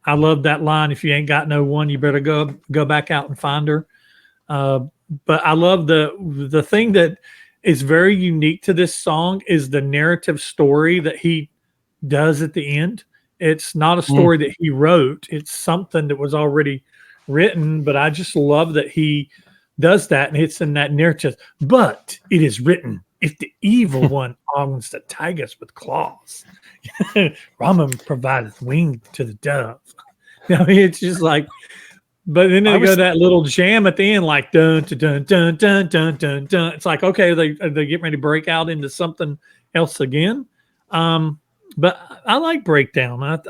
I love that line, if you ain't got no one, you better go back out and find her. But I love the thing that is very unique to this song is the narrative story that he does at the end. It's not a story that he wrote. It's something that was already written, but I just love that he does that, and it's in that narrative. But it is written, if the evil one arms the tigers with claws, Raman provideth wing to the dove. I mean, it's just like, but then they go that little jam at the end, like dun dun dun dun dun dun dun. It's like, okay, they get ready to break out into something else again. But I like Breakdown. I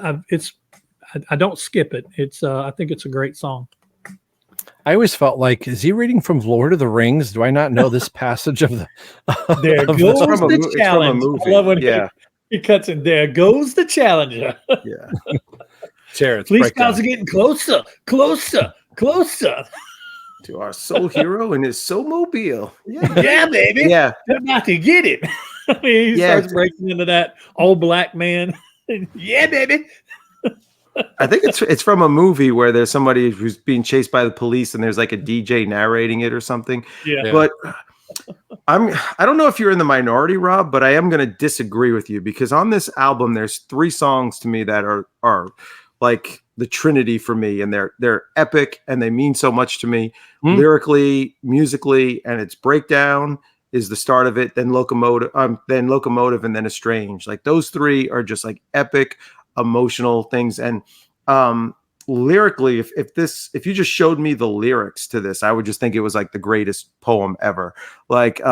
don't skip it. I think it's a great song. I always felt like, is he reading from Lord of the Rings? Do I not know this passage of the? There goes the challenge. I love when he cuts in. There goes the challenger. Yeah. Terence, police cars are getting closer to our soul hero and his soul mobile. Yeah, baby. Yeah, they're about to get it. I mean, he starts breaking into that old black man. Yeah, baby. I think it's from a movie where there's somebody who's being chased by the police and there's like a DJ narrating it or something. Yeah. But I don't know if you're in the minority, Rob, but I am going to disagree with you, because on this album there's 3 songs to me that are like the Trinity for me, and they're epic and they mean so much to me, lyrically, musically, and it's Breakdown is the start of it, then Locomotive, and then Estranged. Like, those 3 are just like epic emotional things. And lyrically, if you just showed me the lyrics to this, I would just think it was like the greatest poem ever. Like,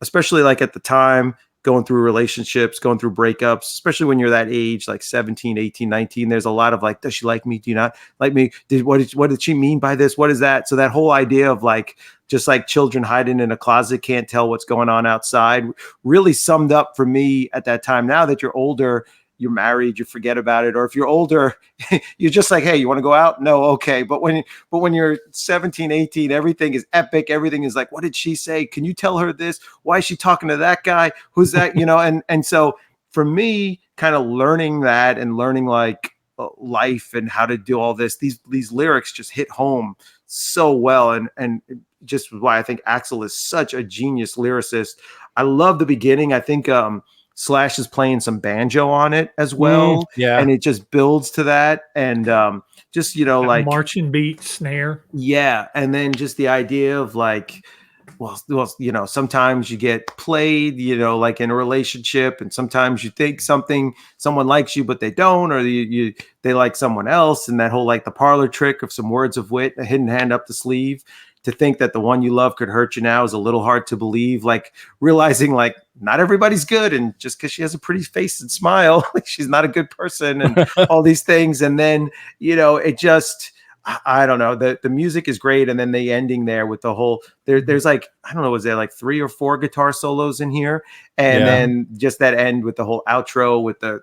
especially like at the time, going through relationships, going through breakups, especially when you're that age, like 17, 18, 19, there's a lot of like, does she like me? Do you not like me? What did she mean by this? What is that? So that whole idea of like, just like children hiding in a closet, can't tell what's going on outside, really summed up for me at that time. Now that you're older, you're married, you forget about it. Or if you're older, you're just like, hey, you want to go out? No. Okay. But when you're 17, 18, everything is epic. Everything is like, what did she say? Can you tell her this? Why is she talking to that guy? Who's that? And so for me, kind of learning that and learning like life and how to do all this, these lyrics just hit home so well. And just why I think Axl is such a genius lyricist. I love the beginning. I think, Slash is playing some banjo on it as well. Yeah. And it just builds to that. And just, like marching beat, snare. Yeah. And then just the idea of like, well, sometimes you get played, like in a relationship, and sometimes you think someone likes you, but they don't, or they like someone else. And that whole, like the parlor trick of some words of wit, a hidden hand up the sleeve, to think that the one you love could hurt you now is a little hard to believe. Like realizing like not everybody's good. And just because she has a pretty face and smile, she's not a good person, and all these things. And then, it just, I don't know. The music is great, and then the ending there with the whole there's like, I don't know, was there like 3 or 4 guitar solos in here, and then just that end with the whole outro with the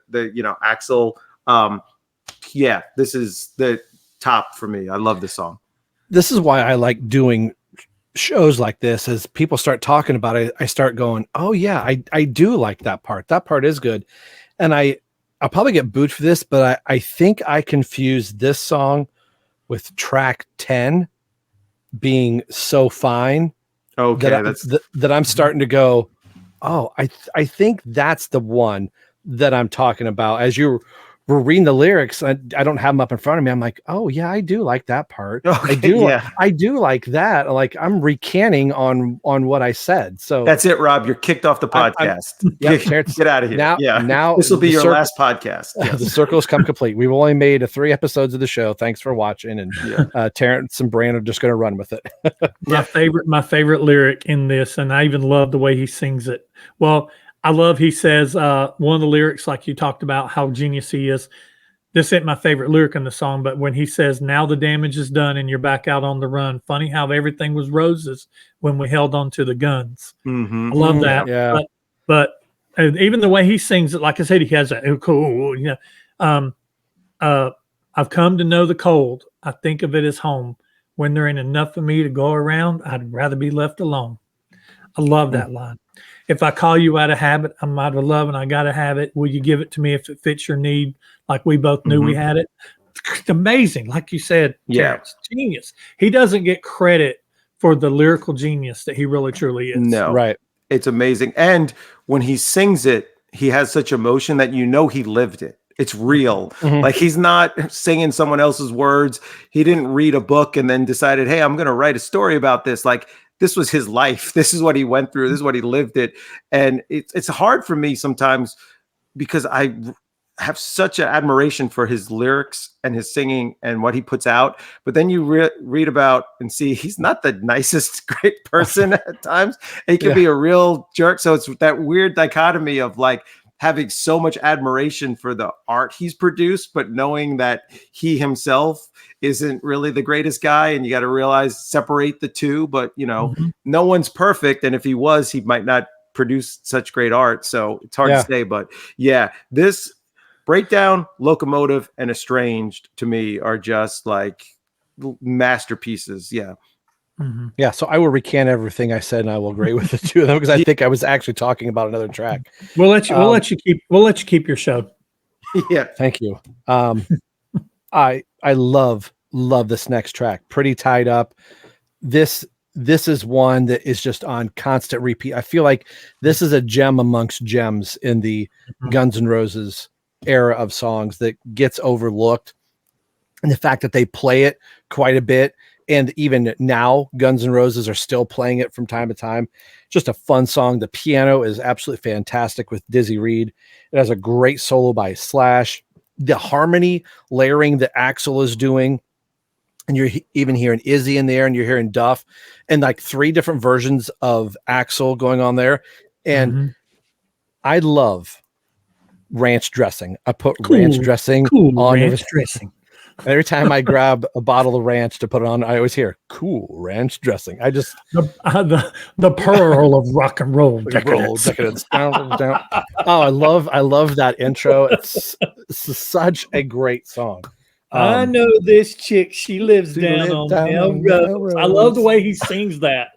Axl. This is the top for me. I love this song. This is why I like doing shows like this. As people start talking about it, I start going, oh yeah, I do like that part. That part is good, and I'll probably get booed for this, but I think I confused this song with track 10 being So Fine. Okay, that I'm starting to go, oh, I think that's the one that I'm talking about. As you were reading the lyrics, I don't have them up in front of me. I'm like, oh yeah, I do like that part. Okay, I do like that. Like I'm recanting on what I said. So that's it, Rob. You're kicked off the podcast. Get out of here. Now this will be your last podcast. Yes. The circle's come complete. We've only made 3 episodes of the show. Thanks for watching. And Terence and Brant are just going to run with it. My favorite lyric in this, and I even love the way he sings it. Well, I love, he says, one of the lyrics, like you talked about how genius he is. This ain't my favorite lyric in the song, but when he says, now the damage is done and you're back out on the run. Funny how everything was roses when we held on to the guns. Mm-hmm. I love that. Yeah. But even the way he sings it, like I said, he has that cool, I've come to know the cold. I think of it as home. When there ain't enough of me to go around, I'd rather be left alone. I love that line. If I call you out of habit, I'm out of love and I got to have it. Will you give it to me if it fits your need? Like we both knew we had it. It's amazing. Like you said, Terence, genius. He doesn't get credit for the lyrical genius that he really truly is. No, right. It's amazing. And when he sings it, he has such emotion that he lived it. It's real. Mm-hmm. Like he's not singing someone else's words. He didn't read a book and then decided, hey, I'm going to write a story about this. Like, this was his life. This is what he went through. This is what he lived it. And it's hard for me sometimes because I have such an admiration for his lyrics and his singing and what he puts out. But then you read about and see he's not the nicest, great person at times. He can be a real jerk. So it's that weird dichotomy of like having so much admiration for the art he's produced, but knowing that he himself isn't really the greatest guy. And you got to separate the two, but no one's perfect. And if he was, he might not produce such great art. So it's hard to say, but this Breakdown, Locomotive, and Estranged to me are just like masterpieces. Yeah. Mm-hmm. Yeah, so I will recant everything I said, and I will agree with the two of them because I think I was actually talking about another track. We'll let you keep your show. Yeah, thank you. I love this next track. Pretty Tied Up. This is one that is just on constant repeat. I feel like this is a gem amongst gems in the Guns N' Roses era of songs that gets overlooked, and the fact that they play it quite a bit. And even now, Guns N' Roses are still playing it from time to time. Just a fun song. The piano is absolutely fantastic with Dizzy Reed. It has a great solo by Slash. The harmony layering that Axl is doing, and you're even hearing Izzy in there, and you're hearing Duff, and like 3 different versions of Axl going on there. And I love ranch dressing. I put ranch dressing on ranch dressing. Every time I grab a bottle of ranch to put it on, I always hear cool ranch dressing. I just the pearl of rock and roll decadence. Oh, I love that intro. It's such a great song. I know this chick. She lives down on Melrose. I love the way he sings that.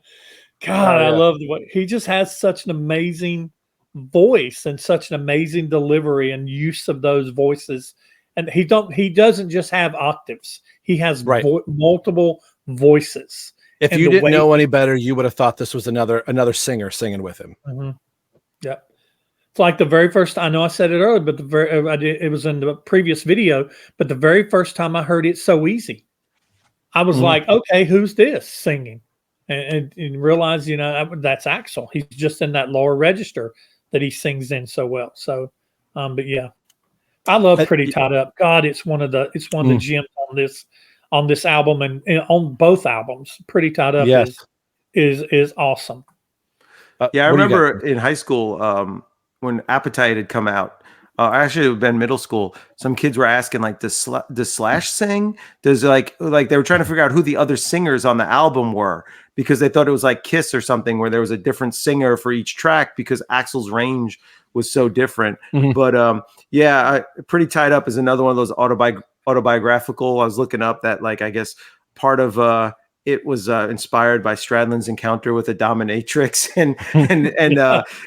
God, I love the way he just has such an amazing voice and such an amazing delivery and use of those voices. And he doesn't just have octaves. He has multiple voices. If you didn't know any better, you would have thought this was another singer singing with him. Mm-hmm. Yeah. like the very first, I know I said it earlier, but it was in the previous video, but the very first time I heard It's So Easy, I was like, okay, who's this singing? And realize, that's Axl. He's just in that lower register that he sings in so well. So, but yeah, I love Pretty Tied Up. God, it's one of the gems on this album and on both albums. Pretty Tied Up is awesome. Yeah, I remember in high school when Appetite had come out. Actually, it would have been middle school. Some kids were asking, like, does Slash sing? Does like they were trying to figure out who the other singers on the album were because they thought it was like Kiss or something where there was a different singer for each track because Axl's range was so different. But Pretty Tied Up is another one of those autobiographical. I was looking up that, like, I guess part of it was inspired by Stradlin's encounter with a dominatrix, and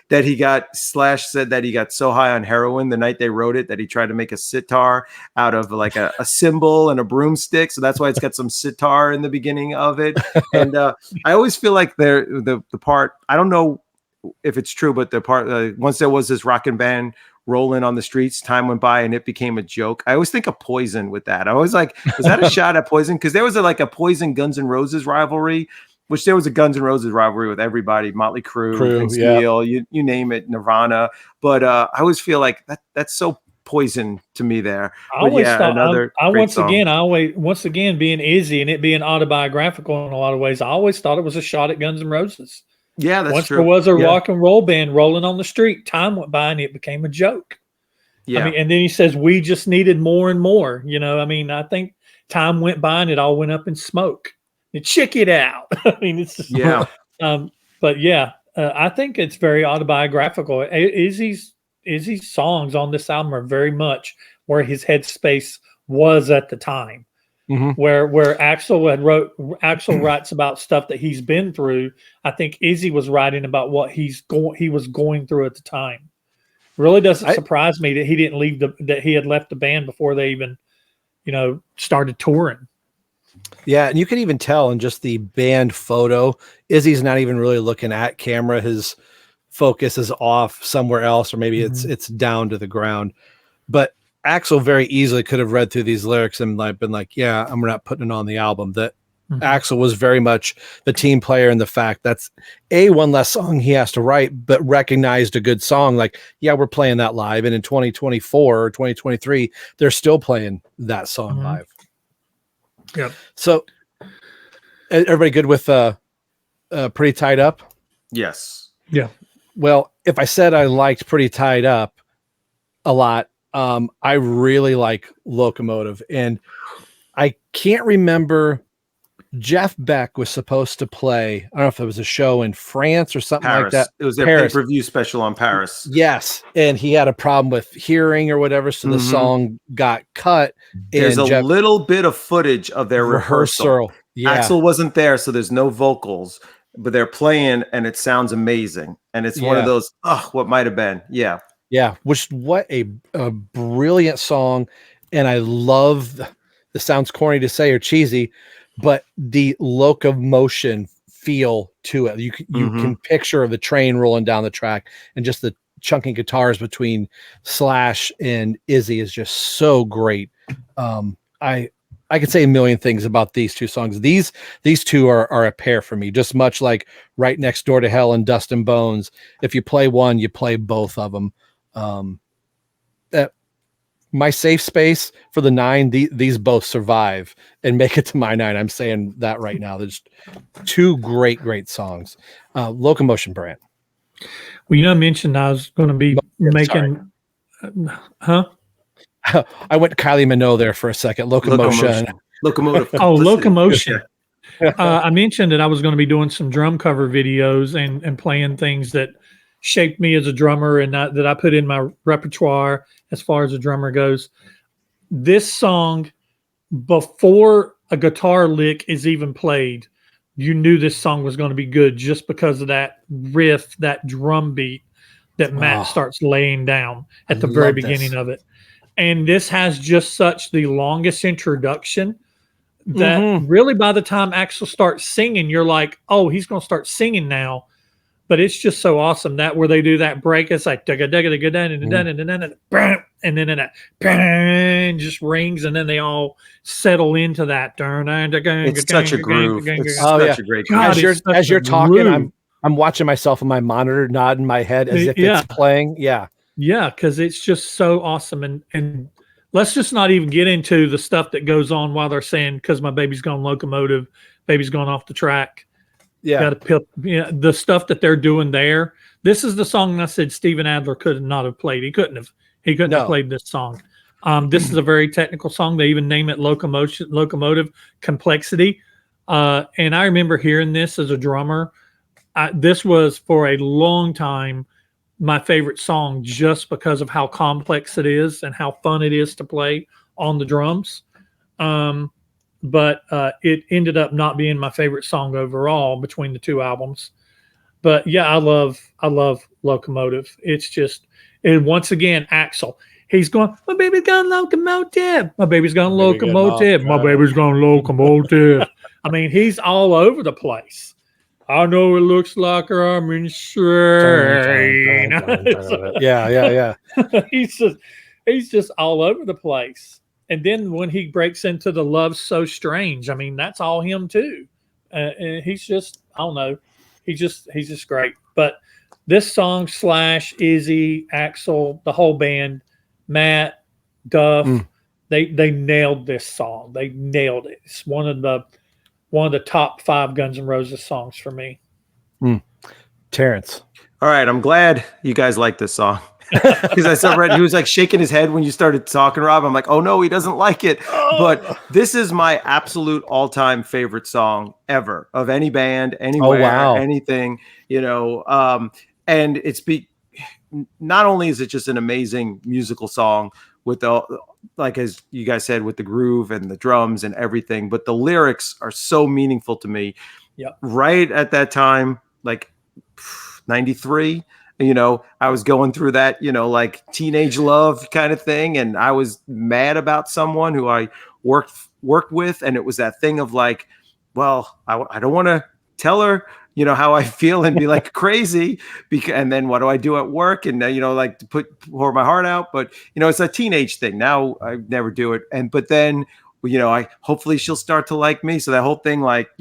that Slash said that he got so high on heroin the night they wrote it that he tried to make a sitar out of like a cymbal and a broomstick. So that's why it's got some sitar in the beginning of it. And I always feel like the part, I don't know if it's true, but the part once there was this rockin' band rolling on the streets, time went by and it became a joke. I always think of Poison with that. I was like, was that a shot at Poison? Because there was a Poison Guns N' Roses rivalry, which there was a Guns N' Roses rivalry with everybody, Motley Crue, Vince Neil, you name it, Nirvana. But I always feel like that's so Poison to me there. Once again being Izzy and it being autobiographical in a lot of ways, I always thought it was a shot at Guns N' Roses. Yeah, that's true. There was a rock and roll band rolling on the street. Time went by and it became a joke. Yeah. And then he says, we just needed more and more. I think time went by and it all went up in smoke. And check it out. It's just, I think it's very autobiographical. Izzy's songs on this album are very much where his headspace was at the time. Where Axl writes about stuff that he's been through. I think Izzy was writing about what he was going through at the time. Really doesn't surprise me that he didn't leave that he had left the band before they even, started touring. Yeah, and you can even tell in just the band photo, Izzy's not even really looking at camera. His focus is off somewhere else, or maybe it's down to the ground. But Axl very easily could have read through these lyrics and been like, yeah, I'm not putting it on the album. That Axl was very much the team player in the fact that's one less song he has to write, but recognized a good song. Like, yeah, we're playing that live. And in 2024 or 2023, they're still playing that song live. Yep. So everybody good with Pretty Tied Up? Yes. Yeah. Well, if I said I liked Pretty Tied Up a lot, I really like Locomotive, and I can't remember. Jeff Beck was supposed to play. I don't know if it was a show in France or something like that. It was their pay-per-view special on Paris. Yes, and he had a problem with hearing or whatever, so the song got cut. There's a little bit of footage of their rehearsal. Yeah. Axl wasn't there, so there's no vocals, but they're playing, and it sounds amazing. And it's one of those, what might have been. Yeah. Yeah, what a brilliant song. And I love, this sounds corny to say or cheesy, but the locomotion feel to it. You can picture the train rolling down the track, and just the chunky guitars between Slash and Izzy is just so great. I could say a million things about these two songs. These two are a pair for me, just much like Right Next Door to Hell and Dust and Bones. If you play one, you play both of them. My safe space for the 9, these both survive and make it to my 9. I'm saying that right now. There's two great songs. Locomotion, Brant. Well, I mentioned I was going to be making, I went Kylie Minogue there for a second. Locomotive. Locomotion. I mentioned that I was going to be doing some drum cover videos and playing things that shaped me as a drummer and that I put in my repertoire as far as a drummer goes. This song, before a guitar lick is even played, you knew this song was going to be good just because of that riff, that drum beat that Matt starts laying down at the very beginning of it. And this has just such the longest introduction that really by the time Axl starts singing, you're like, oh, he's going to start singing now. but it's just so awesome that where they do that break, it's like and then it just rings, and then they all settle into that. It's such a groove. It's Oh, such yeah. a great God, groove. As you're talking, I'm watching myself on my monitor, nodding my head as if it's playing. Yeah. Yeah, because it's just so awesome. And let's just not even get into the stuff that goes on while they're saying, because my baby's gone locomotive, baby's gone off the track. Yeah. Got to pill, the stuff that they're doing there. This is the song I said Steven Adler could not have played. He couldn't have played this song. This is a very technical song. They even name it Locomotive Complexity. And I remember hearing this as a drummer. This was for a long time my favorite song, just because of how complex it is and how fun it is to play on the drums. But it ended up not being my favorite song overall between the two albums. But yeah, I love Locomotive. It's just, and once again, Axl, he's going, my baby's gone locomotive. My baby's gone locomotive. My baby's gone locomotive. I mean, he's all over the place. I know it looks like I'm insane. Yeah. He's just all over the place. And then when he breaks into the Love So Strange, I mean, that's all him too. And he's just, I don't know, he's just great. But this song, Slash, Izzy, Axl, the whole band, Matt, Duff, they nailed this song. They nailed it. It's one of the top 5 Guns N' Roses songs for me. Terrence. All right, I'm glad you guys like this song. Because I saw Brent, he was like shaking his head when you started talking, Rob. I'm like, oh no, he doesn't like it. But this is my absolute all-time favorite song ever of any band, anywhere, anything, and it's not only is it just an amazing musical song with the, like as you guys said, with the groove and the drums and everything, but the lyrics are so meaningful to me. Yeah. Right at that time, like 93, I was going through that, like teenage love kind of thing. And I was mad about someone who I worked with. And it was that thing of like, well, I don't want to tell her, how I feel and be like crazy and then what do I do at work? And, like to pour my heart out. But, it's a teenage thing. Now I never do it. But then, hopefully she'll start to like me. So that whole thing, like,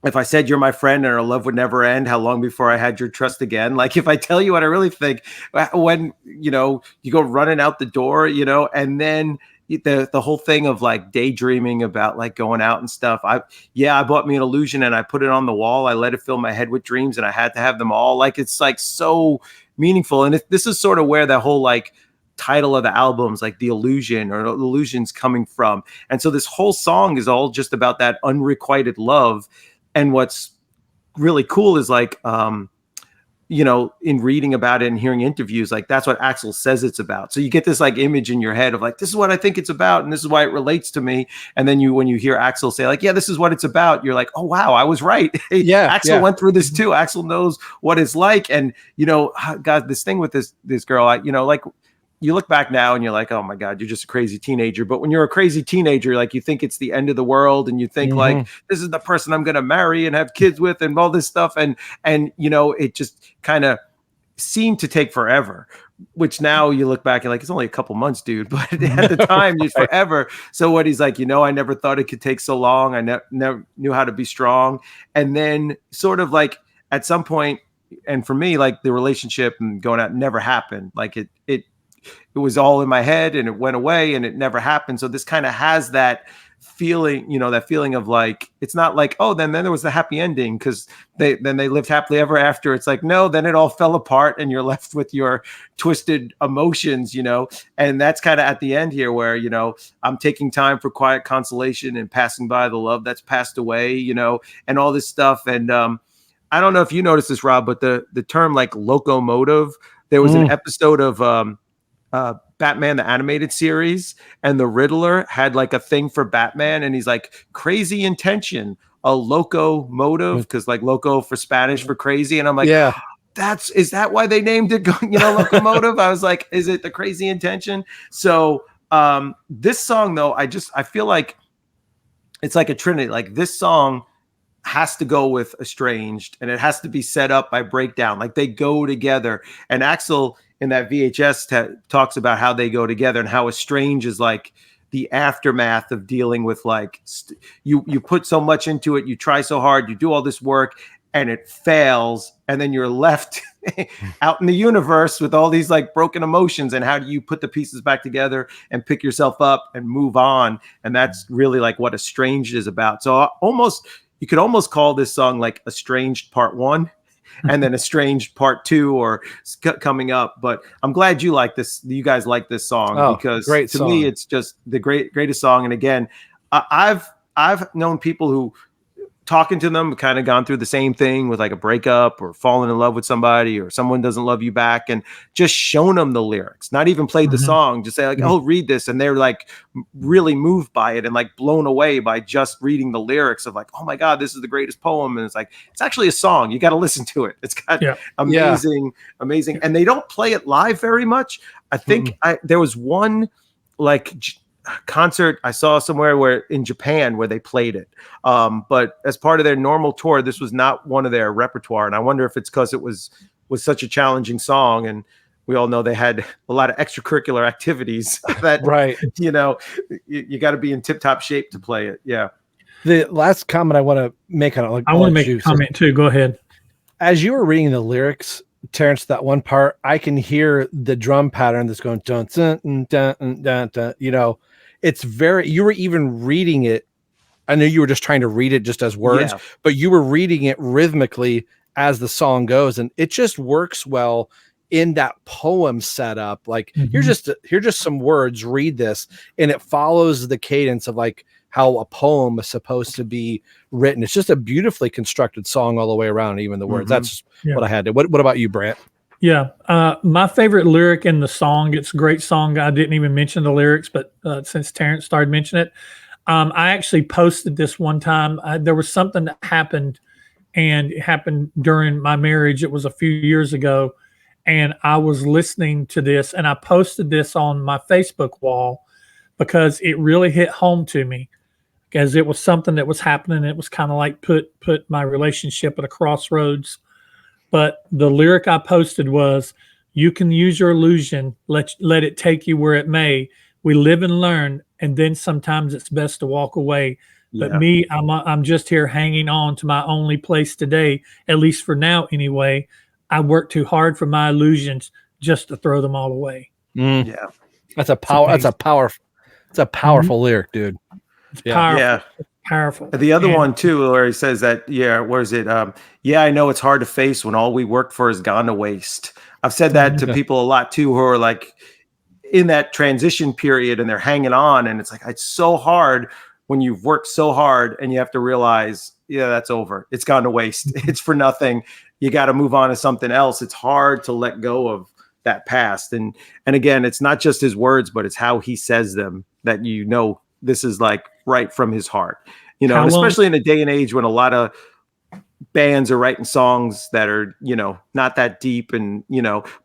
if I said you're my friend and our love would never end, how long before I had your trust again? Like if I tell you what I really think, when, you go running out the door, and then the whole thing of like daydreaming about like going out and stuff. I bought me an illusion and I put it on the wall. I let it fill my head with dreams and I had to have them all. Like, it's like so meaningful. And this is sort of where that whole like title of the album's like the illusion or illusions coming from. And so this whole song is all just about that unrequited love. And what's really cool is like, in reading about it and hearing interviews, like that's what Axl says it's about. So you get this like image in your head of like, this is what I think it's about. And this is why it relates to me. And then when you hear Axl say like, yeah, this is what it's about. You're like, oh, wow, I was right. Axl went through this too. Axl knows what it's like. And, God, this thing with this girl, like, you look back now and you're like, oh my God, you're just a crazy teenager. But when you're a crazy teenager, like you think it's the end of the world and you think like, this is the person I'm going to marry and have kids with and all this stuff. And, it just kind of seemed to take forever, which now you look back and like, it's only a couple months, dude. But at the time it's forever. So what he's like, I never thought it could take so long. I never knew how to be strong. And then sort of like at some point, and for me, like the relationship and going out never happened. Like it was all in my head and it went away and it never happened. So this kind of has that feeling, that feeling of like, it's not like, oh, then there was the happy ending because they lived happily ever after. It's like, no, then it all fell apart and you're left with your twisted emotions, and that's kind of at the end here where, I'm taking time for quiet consolation and passing by the love that's passed away, and all this stuff. And I don't know if you noticed this, Rob, but the term like locomotive, there was an episode of Batman the animated series, and the Riddler had like a thing for Batman, and he's like crazy intention, a locomotive, because like loco for Spanish for crazy, and I'm like, yeah, is that why they named it locomotive? I was like, is it the crazy intention? So this song though, I feel like it's like a trinity. Like this song has to go with Estranged, and it has to be set up by Breakdown. Like, they go together. And Axl in that VHS talks about how they go together, and how Estranged is like the aftermath of dealing with, like, you put so much into it, you try so hard, you do all this work, and it fails, and then you're left out in the universe with all these like broken emotions, and how do you put the pieces back together and pick yourself up and move on? And that's really like what Estranged is about. So you could almost call this song like Estranged Part 1 and then Estranged Part 2 or coming up. But I'm glad you like this. You guys like this song, because to me, it's just the greatest song. And again, I've known people who, talking to them, kind of gone through the same thing with like a breakup or falling in love with somebody, or someone doesn't love you back, and just shown them the lyrics, not even played the song, just say like, oh, read this. And they're like really moved by it and like blown away by just reading the lyrics of like, oh my God, this is the greatest poem. And it's like, it's actually a song. You got to listen to it. It's got amazing. And they don't play it live very much. I think there was one like concert I saw somewhere where in Japan where they played it, but as part of their normal tour, this was not one of their repertoire. And I wonder if it's because it was such a challenging song, and we all know they had a lot of extracurricular activities that you got to be in tip-top shape to play it. The last comment I want to make on it, I want to make a comment too. Go ahead. As you were reading the lyrics, Terence, that one part, I can hear the drum pattern that's going dun dun dun dun dun, dun. It's very, you were even reading it. I know you were just trying to read it just as words, but you were reading it rhythmically as the song goes. And it just works well in that poem setup. Like here's just some words, read this. And it follows the cadence of like how a poem is supposed to be written. It's just a beautifully constructed song all the way around, even the words. That's what I had to. What about you, Brant? Yeah. My favorite lyric in the song, it's a great song. I didn't even mention the lyrics, but since Terence started mentioning it, I actually posted this one time. There was something that happened, and it happened during my marriage. It was a few years ago, and I was listening to this, and I posted this on my Facebook wall because it really hit home to me, because it was something that was happening. It was kind of like put my relationship at a crossroads. But the lyric I posted was, you can use your illusion, let it take you where it may. We live and learn, and then sometimes it's best to walk away. But me, I'm just here hanging on to my only place today, at least for now anyway. I work too hard for my illusions just to throw them all away. That's a powerful lyric, dude. Powerful. The other one too, where he says that, where is it? I know it's hard to face when all we worked for has gone to waste. I've said that to people a lot too, who are like in that transition period and they're hanging on, and it's like, it's so hard when you've worked so hard and you have to realize, that's over. It's gone to waste. It's for nothing. You got to move on to something else. It's hard to let go of that past. And again, it's not just his words, but it's how he says them that this is like right from his heart, and especially in a day and age when a lot of bands are writing songs that are, not that deep, and,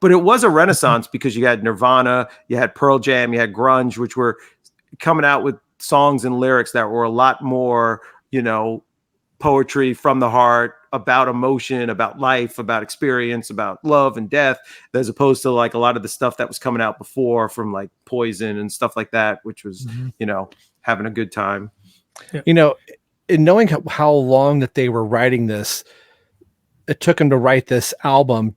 but it was a renaissance because you had Nirvana, you had Pearl Jam, you had grunge, which were coming out with songs and lyrics that were a lot more, poetry from the heart, about emotion, about life, about experience, about love and death, as opposed to like a lot of the stuff that was coming out before from like Poison and stuff like that, which was, having a good time. In knowing how long that they were writing this, it took them to write this album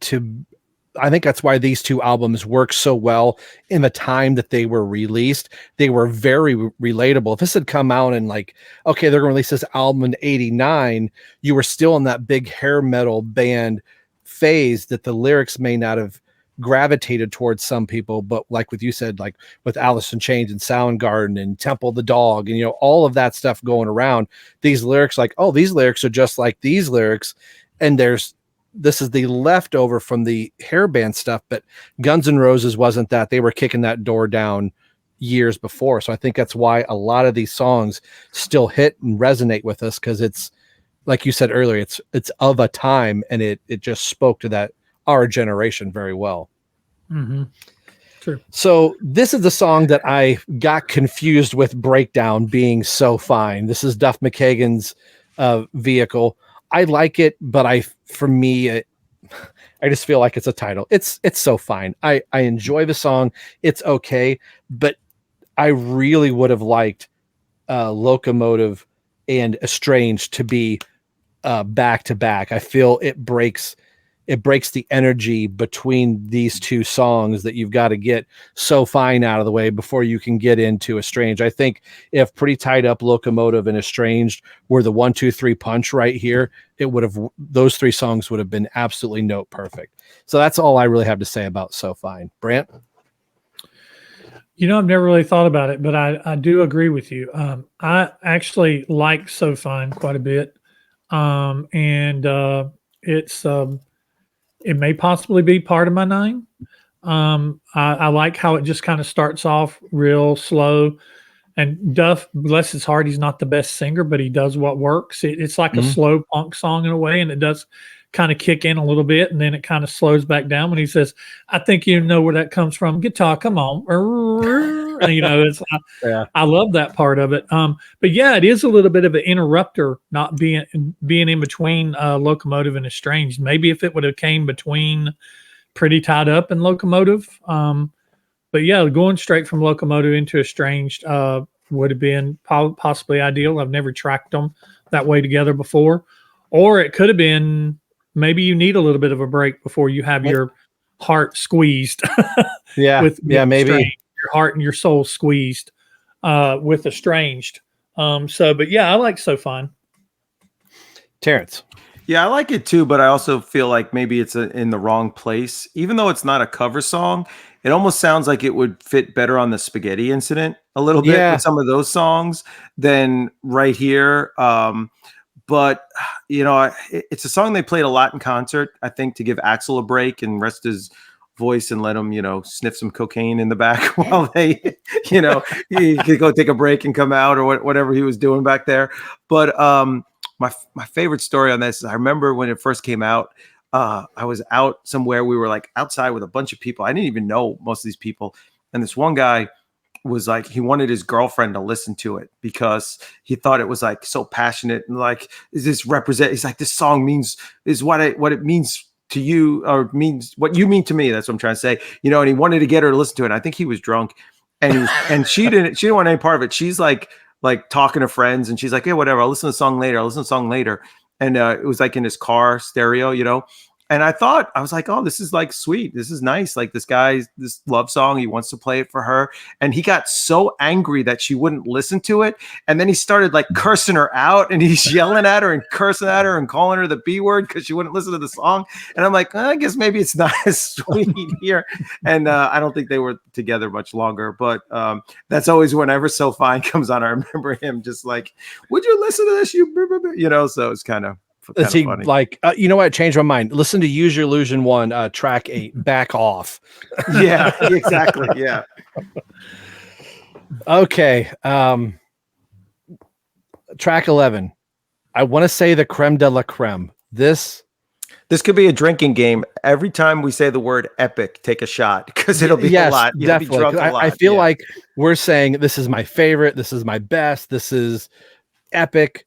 I think that's why these two albums work so well in the time that they were released. They were very relatable. If this had come out and like, okay, they're going to release this album in 89, you were still in that big hair metal band phase that the lyrics may not have gravitated towards some people, but like what you said, like with Alice in Chains and Soundgarden and Temple the Dog and all of that stuff going around, these lyrics, like, oh, these lyrics are just like these lyrics, and this is the leftover from the hair band stuff. But Guns N' Roses wasn't that. They were kicking that door down years before. So I think that's why a lot of these songs still hit and resonate with us, because it's like you said earlier, it's of a time, and it just spoke to our generation very well. True. So this is the song that I got confused with Breakdown being So Fine. This is Duff McKagan's vehicle. I like it, but I just feel like it's a title. It's so fine. I enjoy the song. It's okay, but I really would have liked Locomotive and Estranged to be back to back. I feel it breaks the energy between these two songs that you've got to get So Fine out of the way before you can get into Estranged. I think if Pretty Tied Up, Locomotive, and Estranged were the 1, 2, 3 punch right here, those three songs would have been absolutely note perfect. So that's all I really have to say about So Fine. Brant? I've never really thought about it, but I do agree with you. I actually like So Fine quite a bit. It's it may possibly be part of my 9. I like how it just kind of starts off real slow. And Duff, bless his heart, he's not the best singer, but he does what works. It's like a slow punk song in a way, and it does kind of kick in a little bit, and then it kind of slows back down when he says, "I think you know where that comes from. Guitar, come on." I love that part of it. But yeah, it is a little bit of an interrupter, not being in between Locomotive and Estranged. Maybe if it would have came between Pretty Tied Up and Locomotive. But yeah, going straight from Locomotive into Estranged would have been possibly ideal. I've never tracked them that way together before. Or it could have been maybe you need a little bit of a break before you have your heart squeezed. With maybe your heart and your soul squeezed with Estranged. But yeah, I like So Fine. Terrence. Yeah, I like it too, but I also feel like maybe it's in the wrong place. Even though it's not a cover song, it almost sounds like it would fit better on the Spaghetti Incident a little bit with some of those songs than right here. But it's a song they played a lot in concert, I think, to give Axl a break and rest his voice and let him, sniff some cocaine in the back while they, he could go take a break and come out or whatever he was doing back there. But my favorite story on this is I remember when it first came out, I was out somewhere. We were like outside with a bunch of people. I didn't even know most of these people. And this one guy was like, he wanted his girlfriend to listen to it because he thought it was like so passionate and like, is this represent? He's like, this song is what it means to you, or means what you mean to me. That's what I'm trying to say, and he wanted to get her to listen to it. And I think he was drunk and she didn't want any part of it. She's like talking to friends and she's like, yeah, whatever. I'll listen to the song later. And it was like in his car stereo, And I was like, oh, this is like sweet. This is nice. Like this love song, he wants to play it for her. And he got so angry that she wouldn't listen to it. And then he started like cursing her out and he's yelling at her and cursing at her and calling her the B word because she wouldn't listen to the song. And I'm like, I guess maybe it's not as sweet here. And I don't think they were together much longer. But that's always whenever So Fine comes on, I remember him just like, would you listen to this? So it's kind of. Is he like, you know what? Changed my mind. Listen to Use Your Illusion 1, track 8, Back Off. Yeah, exactly. Yeah. Okay. Track 11. I want to say the creme de la creme. This could be a drinking game. Every time we say the word epic, take a shot because it'll be a lot. You'll definitely. be drunk a lot. I feel like we're saying this is my favorite. This is my best. This is epic.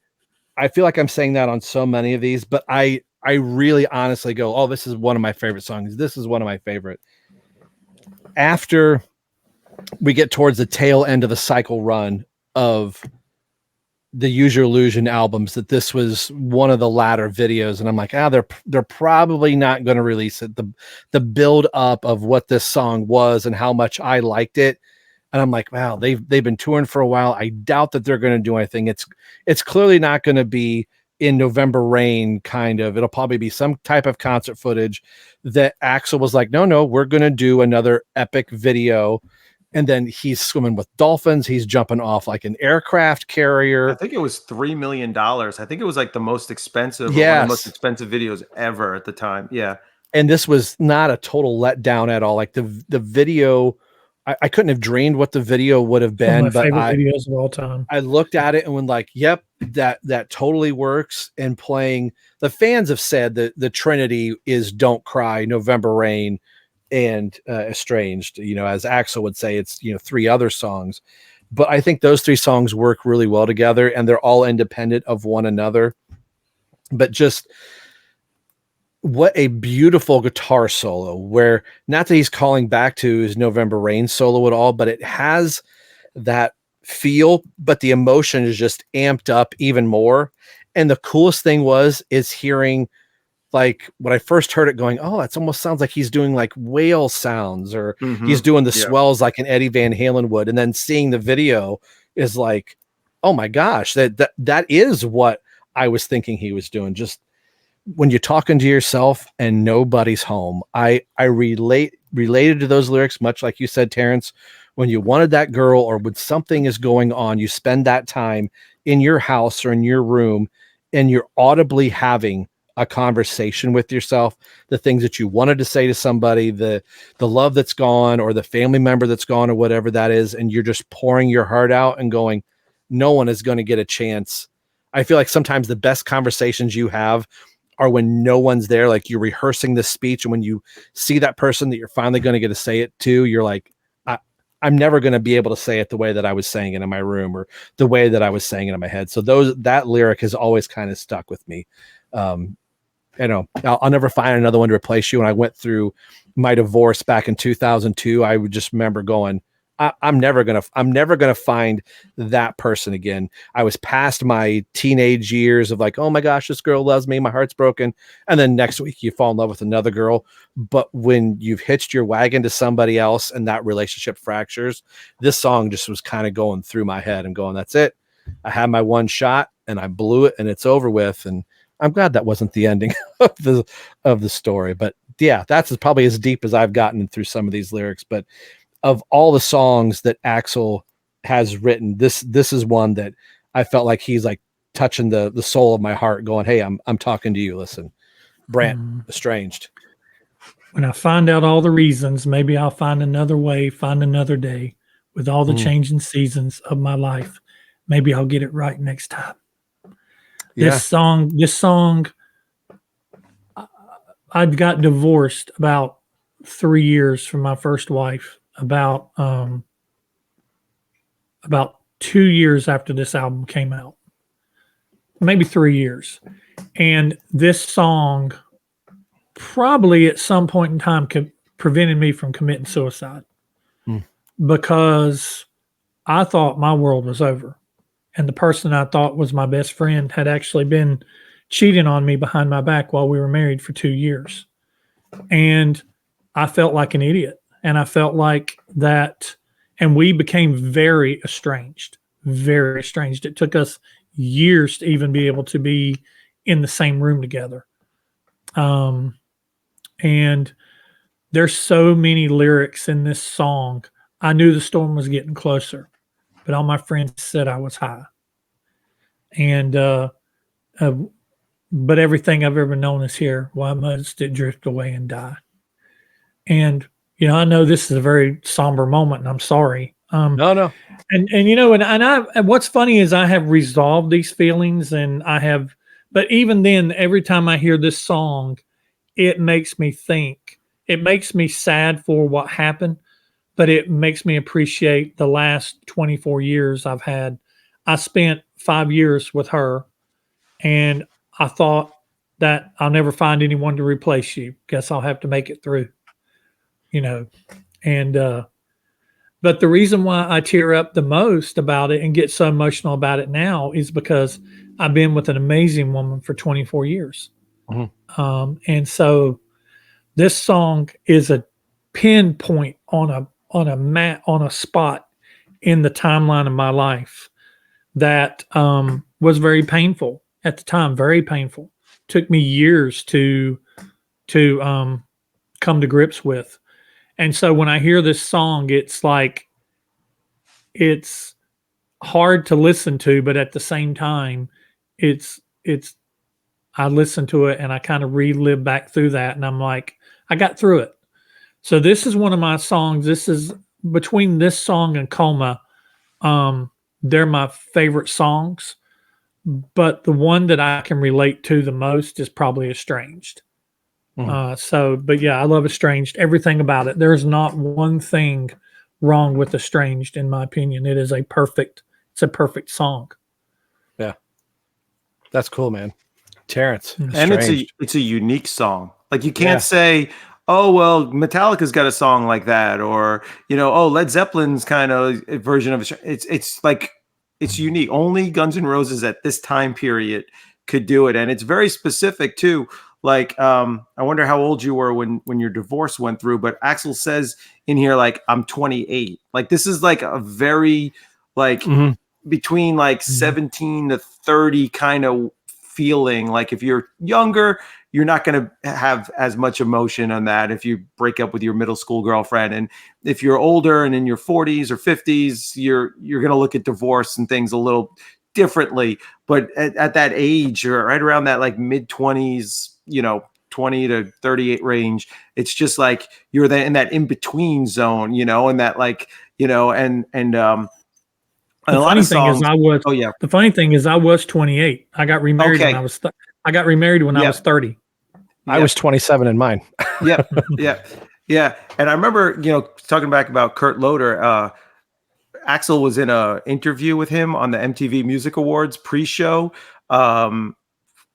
I feel like I'm saying that on so many of these, but I really honestly go, oh, this is one of my favorite songs. This is one of my favorite. After we get towards the tail end of the cycle run of the Use Your Illusion albums, that this was one of the latter videos. And I'm like, they're probably not going to release it. The build up of what this song was and how much I liked it. And I'm like, wow, they've been touring for a while. I doubt that they're going to do anything. It's clearly not going to be in November Rain kind of. It'll probably be some type of concert footage that Axl was like, no, we're going to do another epic video. And then he's swimming with dolphins. He's jumping off like an aircraft carrier. I think it was $3 million. I think it was like the most expensive, one of the most expensive videos ever at the time. Yeah. And this was not a total letdown at all. Like the video, I couldn't have dreamed what the video would have been. One of my favorite videos of all time. I looked at it and went like, yep, that totally works. And playing, the fans have said that the Trinity is Don't Cry, November Rain, and Estranged. As Axl would say, it's 3 other songs. But I think those three songs work really well together, and they're all independent of one another. But just what a beautiful guitar solo, where not that he's calling back to his November Rain solo at all, but it has that feel, but the emotion is just amped up even more. And the coolest thing is hearing, like, when I first heard it, going, oh, it almost sounds like he's doing like whale sounds, or he's doing the swells like an Eddie Van Halen would. And then seeing the video is like, oh my gosh, that is what I was thinking he was doing. Just when you're talking to yourself and nobody's home, I related to those lyrics, much like you said, Terence. When you wanted that girl, or when something is going on, you spend that time in your house or in your room, and you're audibly having a conversation with yourself, the things that you wanted to say to somebody, the love that's gone, or the family member that's gone, or whatever that is, and you're just pouring your heart out and going, no one is going to get a chance. I feel like sometimes the best conversations you have are when no one's there. Like, you're rehearsing this speech, and when you see that person that you're finally going to get to say it to, you're like, I'm never going to be able to say it the way that I was saying it in my room, or the way that I was saying it in my head. So that lyric has always kind of stuck with me. I'll never find another one to replace you. When I went through my divorce back in 2002, I would just remember going, I'm never gonna find that person again. I was past my teenage years of like, oh my gosh, this girl loves me, my heart's broken, and then next week you fall in love with another girl. But when you've hitched your wagon to somebody else and that relationship fractures, this song just was kind of going through my head and going, that's it. I had my one shot and I blew it, and it's over with. And I'm glad that wasn't the ending of the story. But yeah, that's probably as deep as I've gotten through some of these lyrics. But of all the songs that Axl has written, this is one that I felt like he's like touching the soul of my heart, going, hey, I'm talking to you. Listen, Brant, Estranged. When I find out all the reasons, maybe I'll find another way, find another day. With all the changing seasons of my life, maybe I'll get it right next time. Yeah. This song, I got divorced about 3 years from my first wife. About 2 years after this album came out, maybe 3 years. And this song probably at some point in time prevented me from committing suicide, because I thought my world was over. And the person I thought was my best friend had actually been cheating on me behind my back while we were married for 2 years. And I felt like an idiot. And I felt like that, and we became very estranged. It took us years to even be able to be in the same room together. And there's so many lyrics in this song. I knew the storm was getting closer, but all my friends said I was high. And, but everything I've ever known is here. Why must it drift away and die? And, I know this is a very somber moment, and I'm sorry. No. And what's funny is I have resolved these feelings, but even then, every time I hear this song, it makes me think. It makes me sad for what happened, but it makes me appreciate the last 24 years I've had. I spent 5 years with her, and I thought that I'll never find anyone to replace you. Guess I'll have to make it through. But the reason why I tear up the most about it and get so emotional about it now is because I've been with an amazing woman for 24 years. And so this song is a pinpoint on a spot in the timeline of my life that was very painful at the time, very painful. Took me years to come to grips with. And so when I hear this song, it's like, it's hard to listen to, but at the same time, I listen to it and I kind of relive back through that. And I'm like, I got through it. So this is one of my songs. This is between this song and Coma. They're my favorite songs, but the one that I can relate to the most is probably Estranged. But yeah, I love Estranged, everything about it. There's not one thing wrong with Estranged, in my opinion. It's a perfect song. Yeah. That's cool, man. Terrence. And it's a unique song. Like you can't say, oh well, Metallica's got a song like that, or oh, Led Zeppelin's kind of version of it. It's like it's unique. Only Guns N' Roses at this time period could do it, and it's very specific too. Like I wonder how old you were when your divorce went through, but Axl says in here like I'm 28. Like this is like a very like between like 17 to 30 kind of feeling. Like if you're younger, you're not going to have as much emotion on that if you break up with your middle school girlfriend. And if you're older and in your 40s or 50s, you're going to look at divorce and things a little differently. But at that age, or right around that like mid 20s, 20 to 38 range, it's just like you're in that in between zone, and that like, The funny thing is the funny thing is I was 28. I got remarried when I was I got remarried when I was 30. I was 27 in mine. Yeah. And I remember, talking back about Kurt Loder, Axl was in a interview with him on the MTV Music Awards pre-show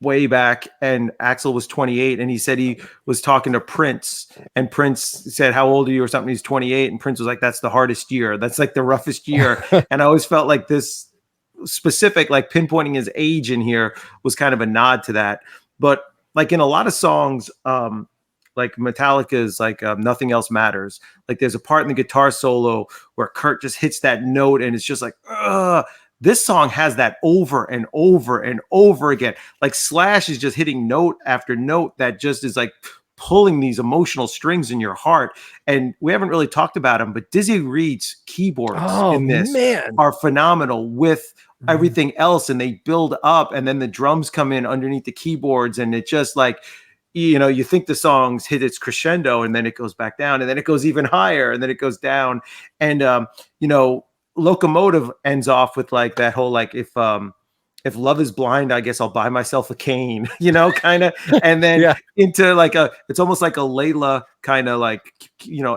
way back, and Axl was 28, and he said he was talking to Prince, and Prince said, how old are you or something? He's 28, and Prince was like, that's the hardest year. That's like the roughest year. And I always felt like this specific, like pinpointing his age in here was kind of a nod to that. But like in a lot of songs, like Metallica's like Nothing Else Matters, like there's a part in the guitar solo where Kurt just hits that note and it's just like, ugh. This song has that over and over and over again. Like Slash is just hitting note after note that just is like pulling these emotional strings in your heart. And we haven't really talked about them, but Dizzy Reed's keyboards in this are phenomenal with everything else, and they build up, and then the drums come in underneath the keyboards, and it just like, you think the song's hit its crescendo, and then it goes back down, and then it goes even higher, and then it goes down. And Locomotive ends off with like that whole like, if love is blind, I guess I'll buy myself a cane, kind of. And then into like it's almost like a Layla kind of like,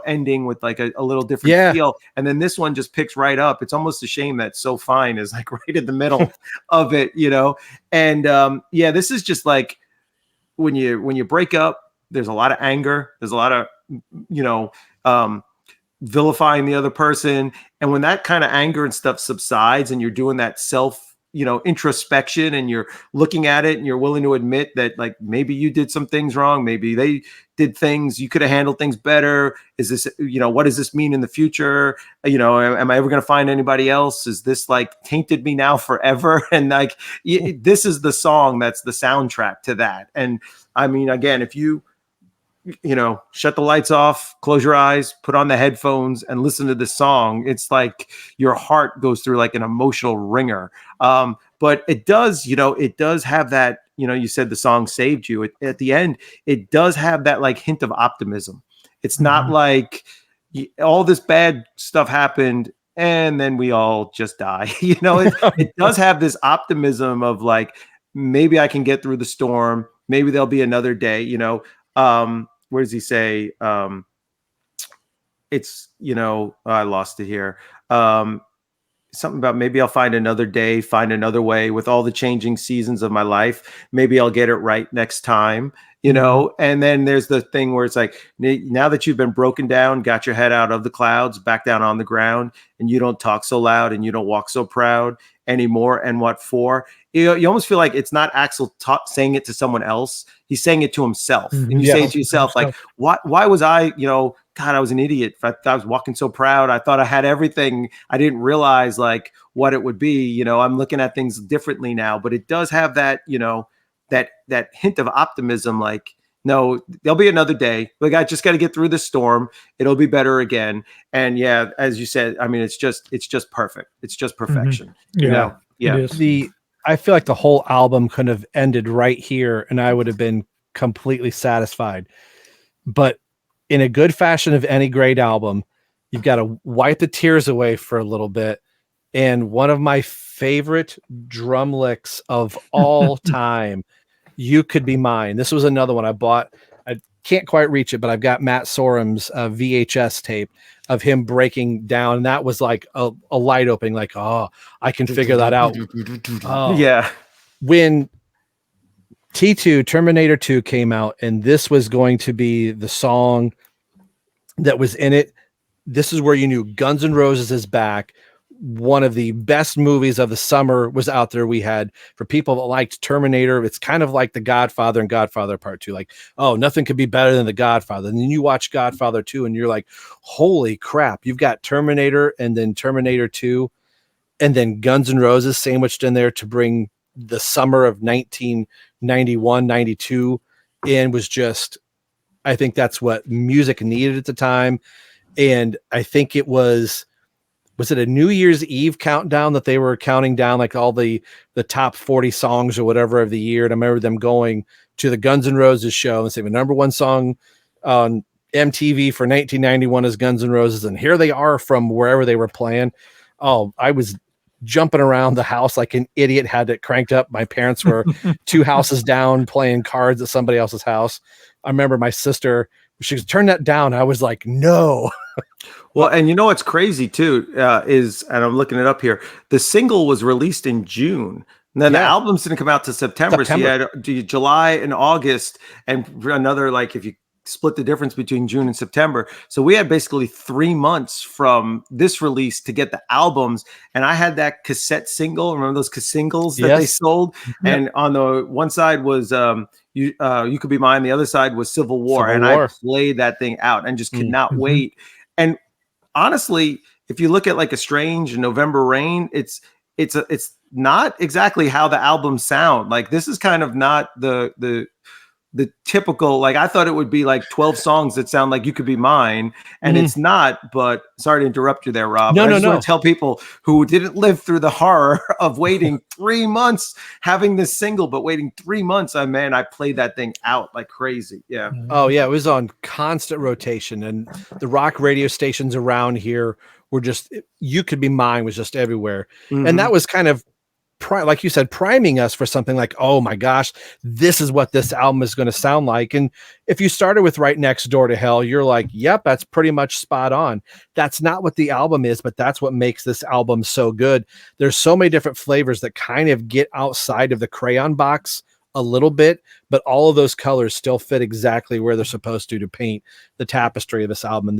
ending with like a little different feel. And then this one just picks right up. It's almost a shame that So Fine is like right in the middle of it, And this is just like when you break up, there's a lot of anger. There's a lot of, vilifying the other person. And when that kind of anger and stuff subsides and you're doing that self, introspection, and you're looking at it and you're willing to admit that like maybe you did some things wrong, maybe they did things, you could have handled things better. Is this, what does this mean in the future? Am I ever going to find anybody else? Is this like tainted me now forever? And like, this is the song that's the soundtrack to that. And I mean, again, if you shut the lights off, close your eyes, put on the headphones and listen to this song, it's like your heart goes through like an emotional ringer. But it does have that, you said the song saved you. At the end, it does have that like hint of optimism. It's not like all this bad stuff happened and then we all just die. It does have this optimism of like, maybe I can get through the storm. Maybe there'll be another day, where does he say? It's, I lost it here. Something about maybe I'll find another day, find another way with all the changing seasons of my life. Maybe I'll get it right next time, And then there's the thing where it's like, now that you've been broken down, got your head out of the clouds, back down on the ground, and you don't talk so loud and you don't walk so proud anymore. And what for? You almost feel like it's not Axl saying it to someone else. He's saying it to himself. And you say it to yourself, like, why was I, God, I was an idiot. I was walking so proud. I thought I had everything. I didn't realize like what it would be. I'm looking at things differently now, but it does have that, that hint of optimism. Like, no, there'll be another day. Like, I just got to get through the storm. It'll be better again. And yeah, as you said, I mean, it's just perfect. It's just perfection. I feel like the whole album could have ended right here and I would have been completely satisfied. But in a good fashion of any great album, you've got to wipe the tears away for a little bit. And one of my favorite drum licks of all time, You Could Be Mine. This was another one I bought. I can't quite reach it, but I've got Matt Sorum's VHS tape of him breaking down. And that was like a light opening, like, oh, I can figure that out. Oh. Yeah. When Terminator 2 came out, and this was going to be the song that was in it, this is where you knew Guns N' Roses is back. One of the best movies of the summer was out there. We had, for people that liked Terminator, it's kind of like The Godfather and Godfather Part 2. Like, oh, nothing could be better than The Godfather. And then you watch Godfather 2 and you're like, holy crap, you've got Terminator and then Terminator 2 and then Guns N' Roses sandwiched in there to bring the summer of 1991, 92 in. Was just, I think that's what music needed at the time. And I think it was it a New Year's Eve countdown that they were counting down, like all the top 40 songs or whatever of the year? And I remember them going to the Guns N' Roses show and saying the number one song on MTV for 1991 is Guns N' Roses. And here they are from wherever they were playing. Oh, I was jumping around the house like an idiot, had it cranked up. My parents were 2 houses down playing cards at somebody else's house. I remember my sister, she turned that down. I was like, no. Well, and you know what's crazy too is, and I'm looking it up here, the single was released in June. And then the albums didn't come out to September. So you had July and August and another, like if you split the difference between June and September. So we had basically 3 months from this release to get the albums. And I had that cassette single. Remember those singles that they sold? Yep. And on the one side was You Could Be Mine. The other side was Civil War. I played that thing out and just could not wait. And honestly, if you look at like Estranged and November Rain, it's not exactly how the albums sound. Like this is kind of not the typical, like I thought it would be like 12 songs that sound like You Could Be Mine, and it's not. But sorry to interrupt you there, Rob. I just want to tell people who didn't live through the horror of waiting 3 months having this single, but waiting 3 months, I played that thing out like crazy. Yeah. Oh yeah, it was on constant rotation, and the rock radio stations around here were just, You Could Be Mine was just everywhere. And that was kind of, like you said, priming us for something like, oh my gosh, this is what this album is going to sound like. And if you started with Right Next Door to Hell, you're like, yep, that's pretty much spot on. That's not what the album is, but that's what makes this album so good. There's so many different flavors that kind of get outside of the crayon box a little bit, but all of those colors still fit exactly where they're supposed to paint the tapestry of this album. And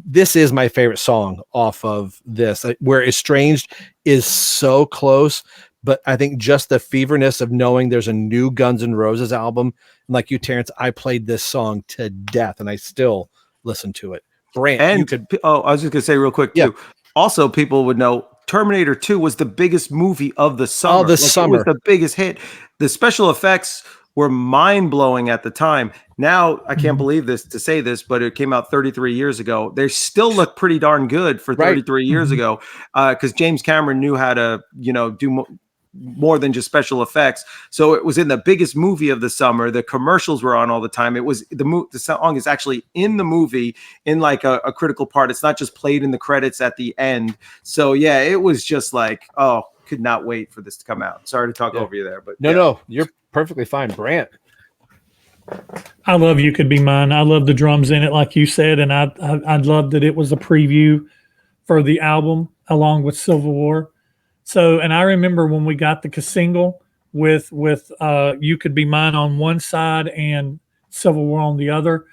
this is my favorite song off of this, where Estranged is so close, but I think just the feverness of knowing there's a new Guns N' Roses album. And like you, Terrence, I played this song to death and I still listen to it. Brant, and I was just gonna say real quick too. Also, people would know Terminator 2 was the biggest movie of the summer. It was the biggest hit. The special effects were mind-blowing at the time. Now, I can't believe this to say this, but it came out 33 years ago. They still look pretty darn good for 33 years ago, because James Cameron knew how to, do more than just special effects. So it was in the biggest movie of the summer. The commercials were on all the time. It was the song is actually in the movie in like a critical part. It's not just played in the credits at the end. So yeah, it was just like, oh, could not wait for this to come out. Sorry to talk over you there, but no, you're perfectly fine. Brant. I love You Could Be Mine. I love the drums in it, like you said, and I love that it was a preview for the album along with Civil War. So, and I remember when we got the single with You Could Be Mine on one side and Civil War on the other,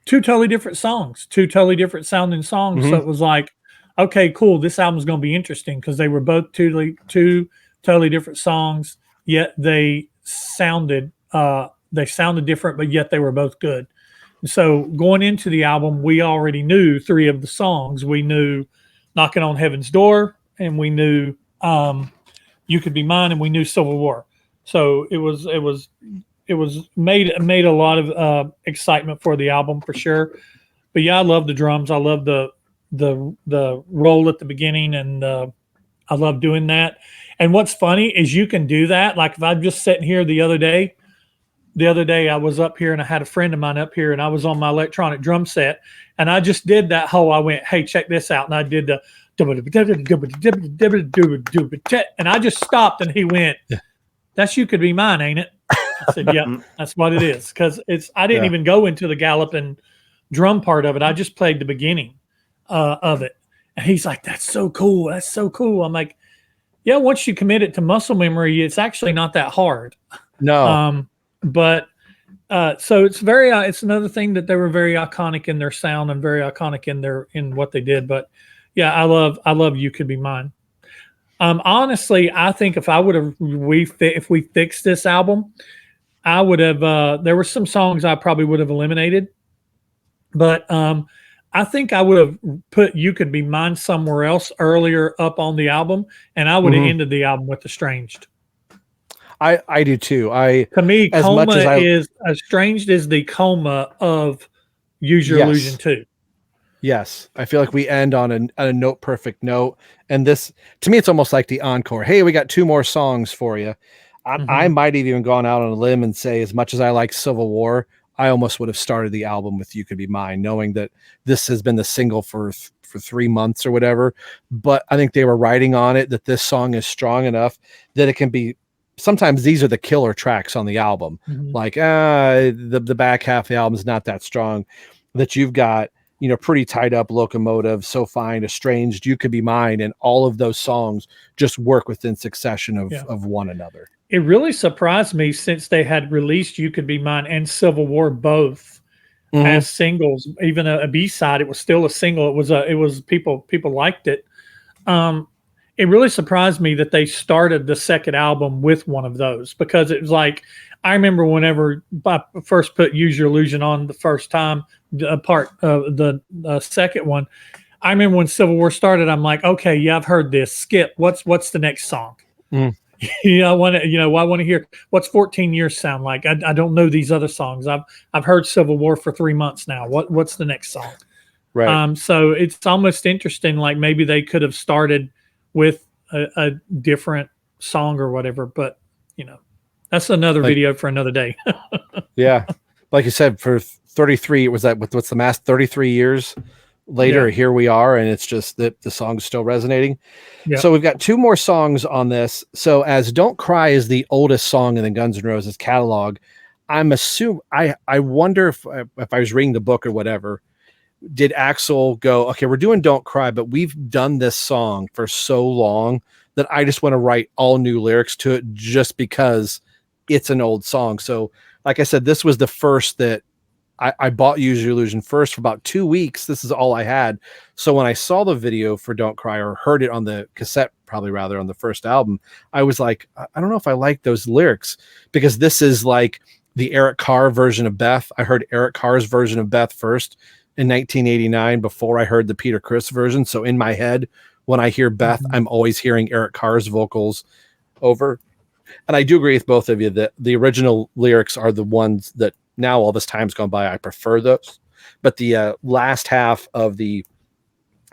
2 totally different songs, 2 totally different sounding songs. So it was like, okay, cool, this album's going to be interesting because they were both two totally different songs, yet they sounded different, but yet they were both good. So going into the album, we already knew 3 of the songs. We knew Knocking on Heaven's Door, and we knew You Could Be Mine, and we knew Civil War. So it was made a lot of excitement for the album for sure. But yeah, I love the drums. I love the roll at the beginning, and I love doing that. And what's funny is you can do that. Like if I'm just sitting here the other day I was up here and I had a friend of mine up here and I was on my electronic drum set and I just did that whole, I went, hey, check this out. And I did the, and I just stopped and he went, that's You Could Be Mine, ain't it? I said, "Yep, that's what it is." Because I didn't even go into the galloping drum part of it. I just played the beginning of it. And he's like, "That's so cool. That's so cool." I'm like, "Yeah, once you commit it to muscle memory, it's actually not that hard." No. But so it's very it's another thing that they were very iconic in their sound and very iconic in what they did. But yeah, I love You Could Be Mine. Honestly, I think if I would have if we fixed this album, I would have there were some songs I probably would have eliminated, but I think I would have put You Could Be Mine somewhere else earlier up on the album, and I would have ended the album with Estranged. I do too. To me, as Coma much as is Estranged is the Coma of Use Your Illusion 2. Yes, I feel like we end on a note perfect note, and this to me it's almost like the encore. Hey, we got 2 more songs for you. I might have even gone out on a limb and say, as much as I like Civil War, I almost would have started the album with You Could Be Mine, knowing that this has been the single for 3 months or whatever. But I think they were writing on it that this song is strong enough that it can be. Sometimes these are the killer tracks on the album. Like the back half of the album is not that strong. That you've got, pretty tied up, Locomotive, So Fine, Estranged, You Could Be Mine, and all of those songs just work within succession of one another. It really surprised me since they had released You Could Be Mine and Civil War both as singles, even a B-side. It was still a single. It was people liked it. It really surprised me that they started the second album with one of those, because it was like, I remember whenever I first put Use Your Illusion on the first time, part of the second one, I remember when Civil War started, I'm like, okay, yeah, I've heard this. Skip. What's the next song? I want to hear what's 14 Years sound like. I don't know these other songs. I've heard Civil War for 3 months now. What's the next song? Right. So it's almost interesting. Like maybe they could have started with a different song or whatever, but that's another video for another day. Yeah. Like you said, for 33, was that what's the math? 33 years later, here we are, and it's just that the song's still resonating. Yep. So we've got 2 more songs on this. So as Don't Cry is the oldest song in the Guns N' Roses catalog, I'm assuming I wonder if I was reading the book or whatever, did Axl go, okay, we're doing Don't Cry, but we've done this song for so long that I just want to write all new lyrics to it just because it's an old song. So like I said, this was the first that I bought Use Your Illusion first for about 2 weeks. This is all I had. So when I saw the video for Don't Cry, or heard it on the cassette, probably rather on the first album, I was like, I don't know if I like those lyrics, because this is like the Eric Carr version of Beth. I heard Eric Carr's version of Beth first in 1989 before I heard the Peter Criss version. So in my head, when I hear Beth, I'm always hearing Eric Carr's vocals over. And I do agree with both of you that the original lyrics are the ones that now all this time's gone by, I prefer those. But the last half of the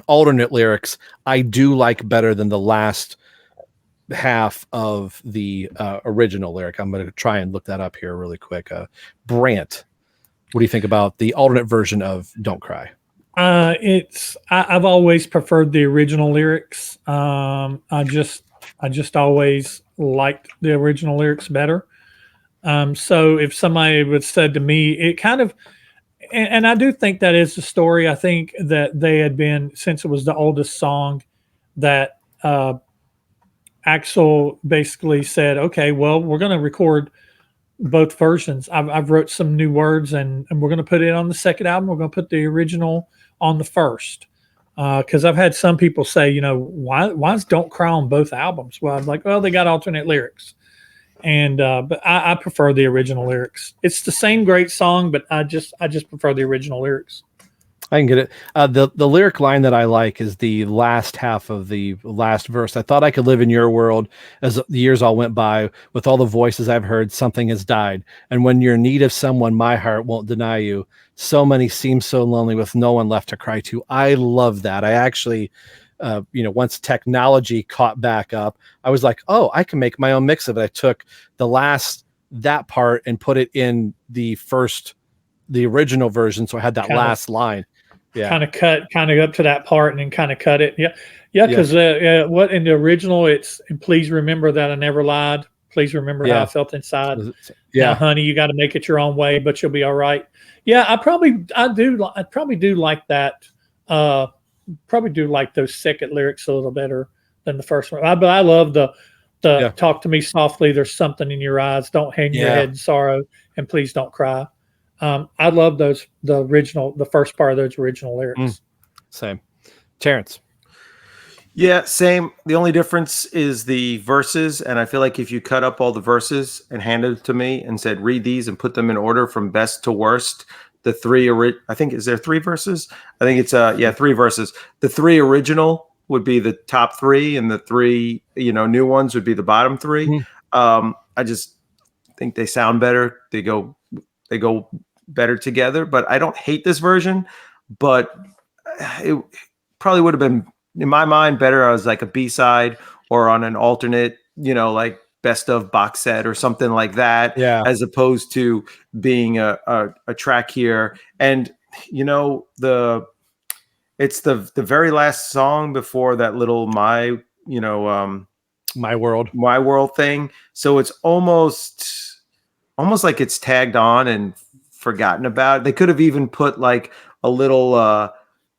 alternate lyrics, I do like better than the last half of the original lyric. I'm going to try and look that up here really quick. Brant, what do you think about the alternate version of Don't Cry? I've always preferred the original lyrics. I just always liked the original lyrics better. So if somebody would said to me, it kind of, and I do think that is the story. I think that they had been, since it was the oldest song, that Axl basically said, okay, well, we're going to record both versions. I've wrote some new words, and we're going to put it on the second album. We're going to put the original on the first. Because I've had some people say, why's Don't Cry on both albums? Well, I'm like, well, they got alternate lyrics. And but I prefer the original lyrics. It's the same great song, but I just prefer the original lyrics. I can get it. The lyric line that I like is the last half of the last verse. I thought I could live in your world as the years all went by. With all the voices I've heard, something has died. And when you're in need of someone, my heart won't deny you. So many seem so lonely with no one left to cry to. I love that. I actually, once technology caught back up, I was like, oh, I can make my own mix of it. I took that part and put it in the original version. So I had that last line. Yeah. Kind of up to that part and then kind of cut it. Yeah. Because what in the original, it's please remember that I never lied. Please remember how I Yeah. felt inside. Yeah. Now, honey, you got to make it your own way, but you'll be all right. Yeah, I probably do like that. Probably do like those second lyrics a little better than the first one. But I love the talk to me softly. There's something in your eyes. Don't hang your head in sorrow, and please don't cry. I love the first part of those original lyrics. Same. Terrence. Yeah, same. The only difference is the verses, and I feel like if you cut up all the verses and handed it to me and said, read these and put them in order from best to worst, the three, I think, is there 3 verses? I think it's 3 verses. The 3 original would be the top 3, and the 3, new ones would be the bottom 3. I just think they sound better. They go better together, but I don't hate this version, but it probably would have been, in my mind, better as like a B-side or on an alternate, like best of box set or something like that, as opposed to being a track here. And it's the very last song before that little my world thing. So it's almost like it's tagged on and forgotten about. They could have even put like a little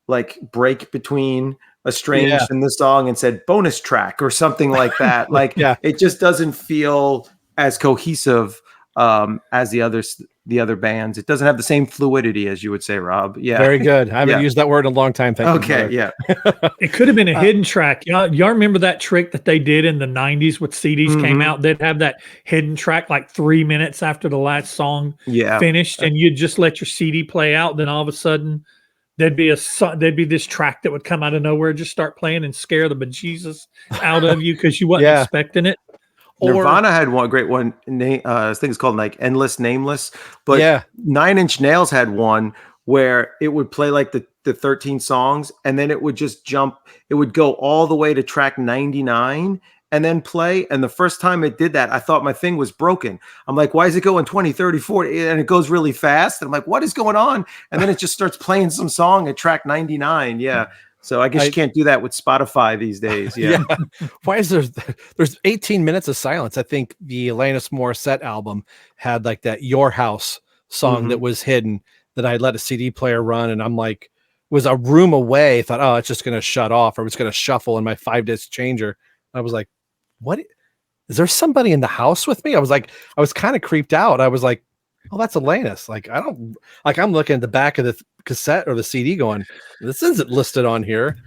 like break between Estranged in the song and said bonus track or something like that. Like it just doesn't feel as cohesive as the other bands. It doesn't have the same fluidity, as you would say, Rob. Yeah, very good. I haven't used that word in a long time. Thank you. Yeah. It could have been a hidden track. Y'all remember that trick that they did in the 90s with CDs came out? They'd have that hidden track like 3 minutes after the last song finished, and you'd just let your CD play out. Then all of a sudden, there'd be this track that would come out of nowhere, just start playing and scare the bejesus out of you because you wasn't expecting it. Nirvana had one great one. I think it's called like Endless Nameless. But 9 Inch Nails had one where it would play like the 13 songs, and then it would just jump. It would go all the way to track 99 and then play. And the first time it did that, I thought my thing was broken. I'm like, why is it going 20, 30, 40? And it goes really fast. And I'm like, what is going on? And then it just starts playing some song at track 99. Yeah. So I guess you can't do that with Spotify these days. Yeah. Why is there's 18 minutes of silence? I think the Alanis Morissette album had like that Your House song that was hidden that I let a CD player run. And I'm like, was a room away. Thought, oh, it's just going to shut off, or it's going to shuffle in my 5-disc changer. I was like, what? Is there somebody in the house with me? I was kind of creeped out. I was like, oh, that's Alanis. Like, I'm looking at the back of the cassette or the CD going, this isn't listed on here.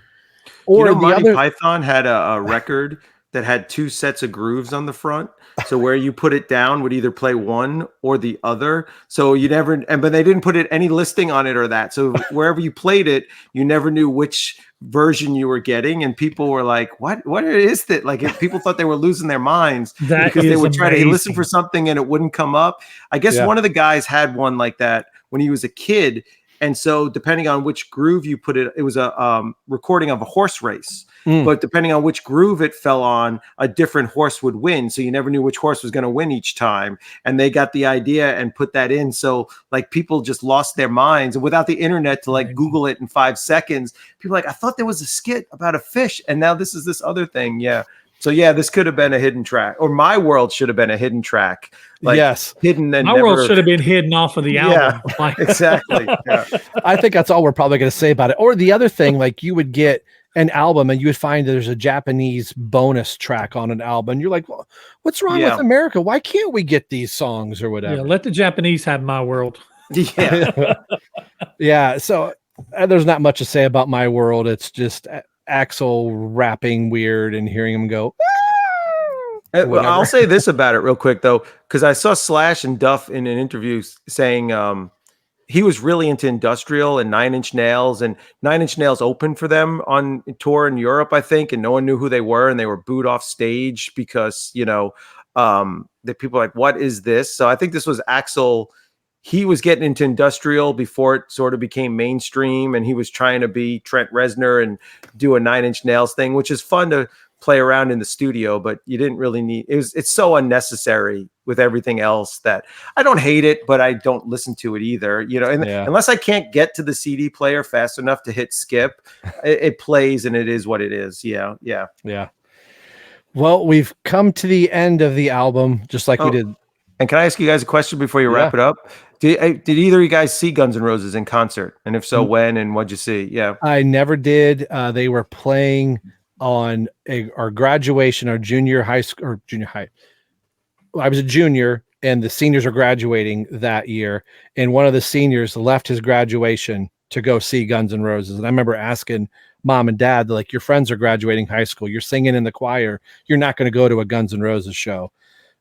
Or Monty Python had a record that had 2 sets of grooves on the front. So where you put it down would either play one or the other. So but they didn't put any listing on it or that. So wherever you played it, you never knew which version you were getting. And people were like, what is that? Like, if people thought they were losing their minds because they would try to listen for something and it wouldn't come up. I guess one of the guys had one like that when he was a kid. And so depending on which groove you put it was a recording of a horse race. But depending on which groove it fell on, a different horse would win. So you never knew which horse was going to win each time. And they got the idea and put that in. So like people just lost their minds. And without the internet to like Google it in 5 seconds, people are like, I thought there was a skit about a fish. And now this is this other thing. Yeah. So yeah, this could have been a hidden track, or My World should have been a hidden track. Like, hidden and My World should have been hidden off of the album. Yeah, exactly. Yeah. I think that's all we're probably going to say about it. Or the other thing, like you would get an album and you would find there's a Japanese bonus track on an album. And you're like, well, what's wrong with America? Why can't we get these songs or whatever? Yeah, let the Japanese have My World. Yeah. Yeah. So there's not much to say about My World. It's just Axl rapping weird and hearing him go. I'll say this about it real quick though, because I saw Slash and Duff in an interview saying he was really into industrial and 9 Inch Nails, and 9 Inch Nails opened for them on tour in Europe, I think, and no one knew who they were, and they were booed off stage because the people were like, what is this? So I think this was Axl. He was getting into industrial before it sort of became mainstream, and he was trying to be Trent Reznor and do a 9 Inch Nails thing, which is fun to play around in the studio, but you didn't really need it's so unnecessary with everything else that I don't hate it, but I don't listen to it either, unless I can't get to the CD player fast enough to hit skip, it plays and it is what it is. Yeah. Well, we've come to the end of the album, just like we did. And can I ask you guys a question before you wrap it up? Did either of you guys see Guns N' Roses in concert? And if so, when and what'd you see? Yeah. I never did. They were playing on our graduation, our junior high school or junior high. I was a junior and the seniors were graduating that year. And one of the seniors left his graduation to go see Guns N' Roses. And I remember asking mom and dad, like, your friends are graduating high school. You're singing in the choir. You're not going to go to a Guns N' Roses show.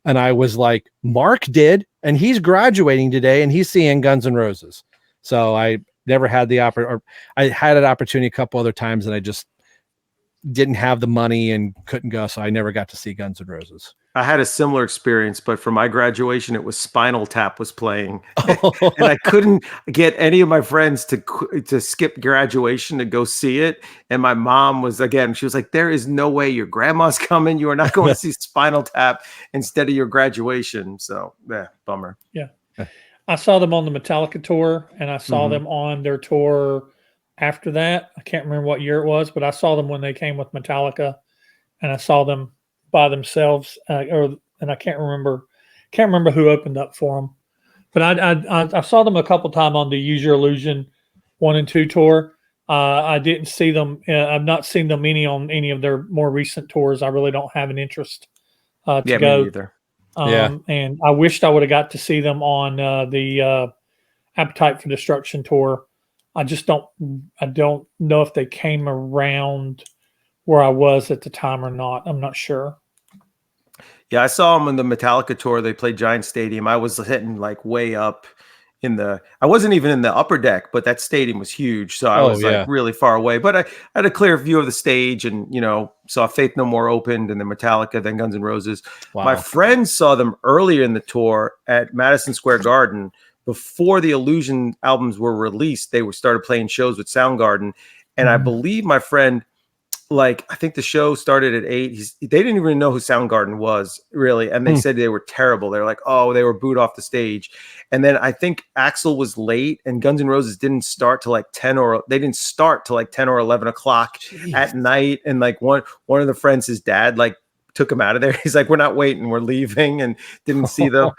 And I was like, Mark did. And he's graduating today and he's seeing Guns N' Roses. So I never had the opportunity. I had an opportunity a couple other times and I just didn't have the money and couldn't go. So I never got to see Guns N' Roses. I had a similar experience, but for my graduation, it was Spinal Tap was playing, and I couldn't get any of my friends to skip graduation to go see it. And my mom was she was like, "There is no way your grandma's coming. You are not going to see Spinal Tap instead of your graduation." So, bummer. Yeah, I saw them on the Metallica tour, and I saw them on their tour after that. I can't remember what year it was, but I saw them when they came with Metallica, and I saw them by themselves, and I can't remember who opened up for them, but I saw them a couple times on the Use Your Illusion 1 and 2 tour. I didn't see them. I've not seen them on any of their more recent tours. I really don't have an interest to go. Me either. And I wished I would have got to see them on the Appetite for Destruction tour. I don't know if they came around where I was at the time or not. I'm not sure. Yeah, I saw them on the Metallica tour. They played Giant Stadium. I was sitting like way up I wasn't even in the upper deck, but that stadium was huge. So I was like really far away, but I had a clear view of the stage and, saw Faith No More opened and then Metallica, then Guns N' Roses. Wow. My friends saw them earlier in the tour at Madison Square Garden before the Illusion albums were released. They started playing shows with Soundgarden. And I believe my friend, I think the show started at 8. They didn't even know who Soundgarden was, really. And they said they were terrible. They're like, they were booed off the stage. And then I think Axl was late and Guns N' Roses didn't start till like 10 or 11 o'clock at night. And like one of the friends, his dad, took him out of there. He's like, we're not waiting, we're leaving, and didn't see them.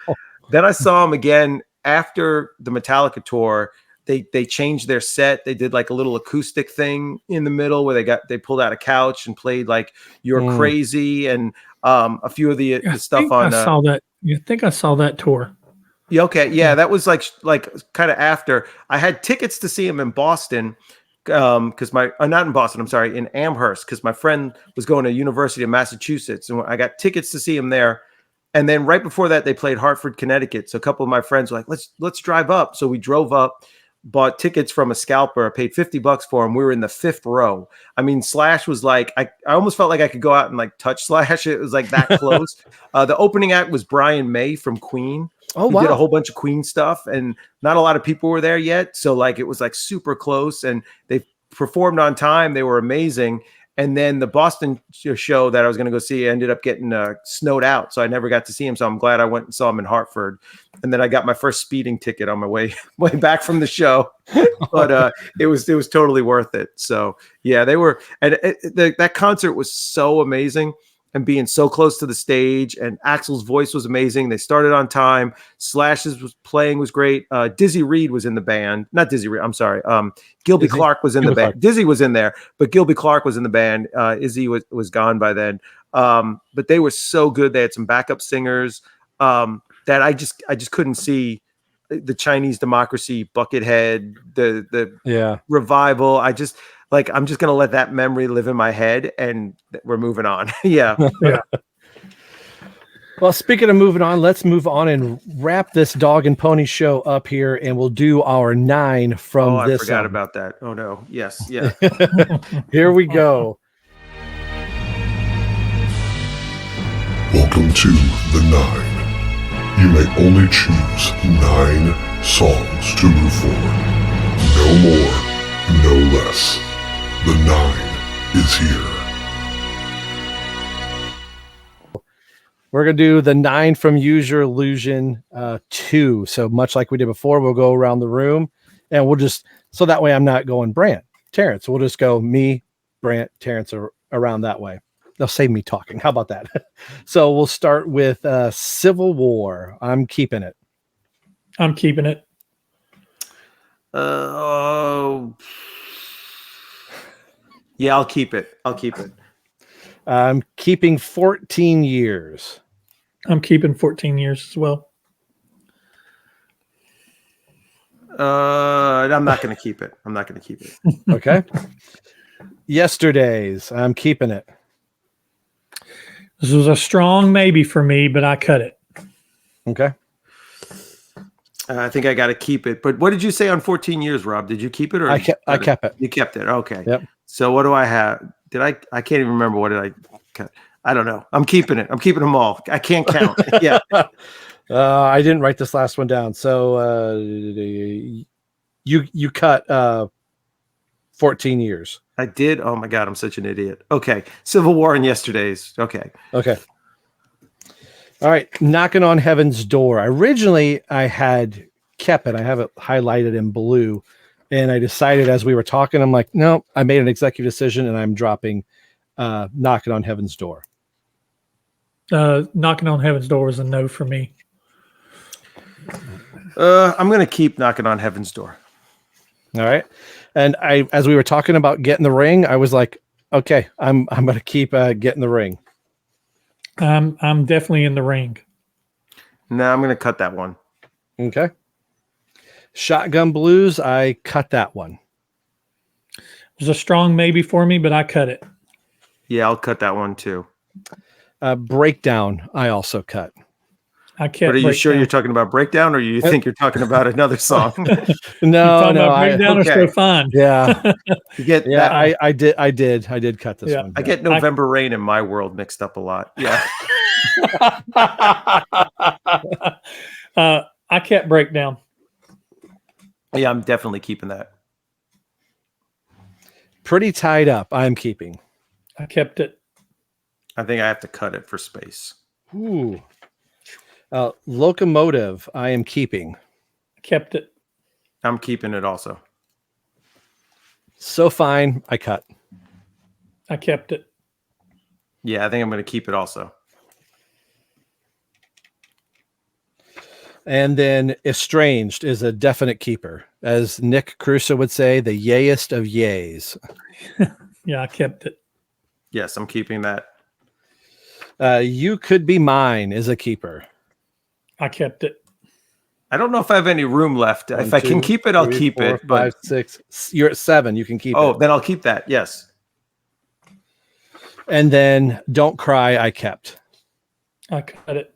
Then I saw him again after the Metallica tour. They changed their set. They did like a little acoustic thing in the middle where they pulled out a couch and played like You're Crazy and a few of the stuff on. I saw that. You think I saw that tour? Yeah. Okay. Yeah, that was like kind of after. I had tickets to see him in Boston because not in Boston. I'm sorry, in Amherst because my friend was going to University of Massachusetts and I got tickets to see him there. And then right before that, they played Hartford, Connecticut. So a couple of my friends were like, let's drive up. So we drove up. Bought tickets from a scalper. I paid $50 for him. We were in the 5th row. I mean, Slash was like, I almost felt like I could go out and like touch Slash. It was like that close. The opening act was Brian May from Queen. Oh, wow. Did a whole bunch of Queen stuff and not a lot of people were there yet. So like, it was like super close and they performed on time. They were amazing. And then the Boston show that I was going to go see ended up getting snowed out. So I never got to see him. So I'm glad I went and saw him in Hartford. And then I got my first speeding ticket on my way back from the show. But it was totally worth it. So yeah, they were, and that concert was so amazing. And being so close to the stage, and Axl's voice was amazing. They started on time. Slash's playing was great. Dizzy Reed was in the band. Not Dizzy Reed. I'm sorry. Gilby Clarke was in the band. Dizzy was in there, but Gilby Clarke was in the band. Izzy was gone by then. But they were so good. They had some backup singers that I just couldn't see. The Chinese Democracy, Buckethead, the Revival. I'm just going to let that memory live in my head and we're moving on. Yeah. Well, speaking of moving on, let's move on and wrap this dog and pony show up here. And we'll do our 9 from this. I forgot about that. Oh no. Yes. Yeah. Here we go. Welcome to the 9. You may only choose 9 songs to move forward. No more, no less. The 9 is here. We're going to do the 9 from Use Your Illusion 2. So much like we did before, we'll go around the room and we'll just, so that way I'm not going Brant, Terence. We'll just go me, Brant, Terence around that way. they'll save me talking. How about that? So we'll start with Civil War. I'm keeping it. I'm keeping it. Yeah, I'll keep it. I'm keeping 14 years. I'm keeping 14 years as well. I'm not going to keep it. Okay. Yesterdays. I'm keeping it. This was a strong maybe for me, but I cut it. Okay. I think I got to keep it. But what did you say on 14 years, Rob? Did you keep it or I kept it. You kept it. Okay. Yep. So what do I have? I can't even remember. What did I cut? I don't know. I'm keeping it. I'm keeping them all. I can't count. Yeah. I didn't write this last one down. So you cut 14 years. I did. Oh my God, I'm such an idiot. Okay. Civil War and Yesterdays. Okay. All right. Knocking on Heaven's Door. Originally, I had kept it. I have it highlighted in blue. And I decided as we were talking, I'm like, no, I made an executive decision and I'm dropping Knocking on Heaven's Door. Knocking on Heaven's Door is a no for me. I'm going to keep Knocking on Heaven's Door. All right. And as we were talking about getting the ring, I was like, okay, I'm going to keep getting the ring. I'm definitely in the ring. No, I'm going to cut that one. Okay. Shotgun Blues, I cut that one. It was a strong maybe for me, but I cut it. Yeah, I'll cut that one too. Breakdown, I also cut. I kept. But are you sure you're talking about Breakdown, or you think you're talking about another song? No. Breakdown okay. or So Fine. Yeah. You get that. I did cut this one. I get November Rain and My World mixed up a lot. Yeah. I kept Breakdown. Yeah, I'm definitely keeping that. Pretty Tied Up, I'm keeping. I kept it. I think I have to cut it for space. Ooh. Locomotive, I am keeping. I kept it. I'm keeping it also. So Fine, I cut. I kept it. Yeah, I think I'm going to keep it also. And then Estranged is a definite keeper. As Nick Crusoe would say, the yayest of yays. Yeah, I kept it. Yes, I'm keeping that. You Could Be Mine is a keeper. I kept it. I don't know if I have any room left. If I can keep it, I'll keep it. 5, 6. You're at 7. You can keep it. Oh, then I'll keep that. Yes. And then Don't Cry, I kept. I cut it.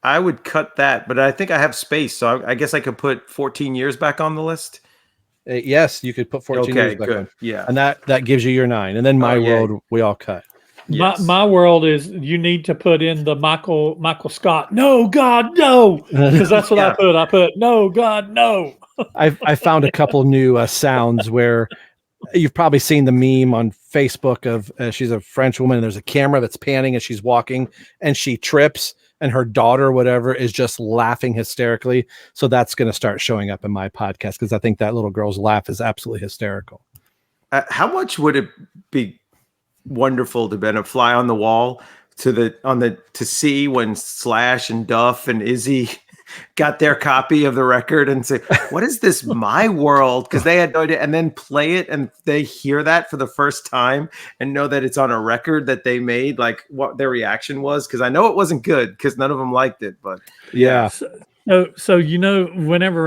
I would cut that, but I think I have space, so I guess I could put 14 years back on the list. Yes, you could put 14 years back good. on. Yeah. And that gives you your 9. And then My World, we all cut. Yes. My world is you need to put in the Michael Scott. No, God, no, because that's what I put. I put no, God, no. I found a couple new sounds where you've probably seen the meme on Facebook of she's a French woman and there's a camera that's panning as she's walking and she trips and her daughter, whatever, is just laughing hysterically. So that's going to start showing up in my podcast because I think that little girl's laugh is absolutely hysterical. How much would it be wonderful to be a fly on the wall to see when Slash and Duff and Izzy got their copy of the record and say, what is this My World? Because they had no idea, and then play it and they hear that for the first time and know that it's on a record that they made, like what their reaction was. Because I know it wasn't good because none of them liked it, but yeah. So whenever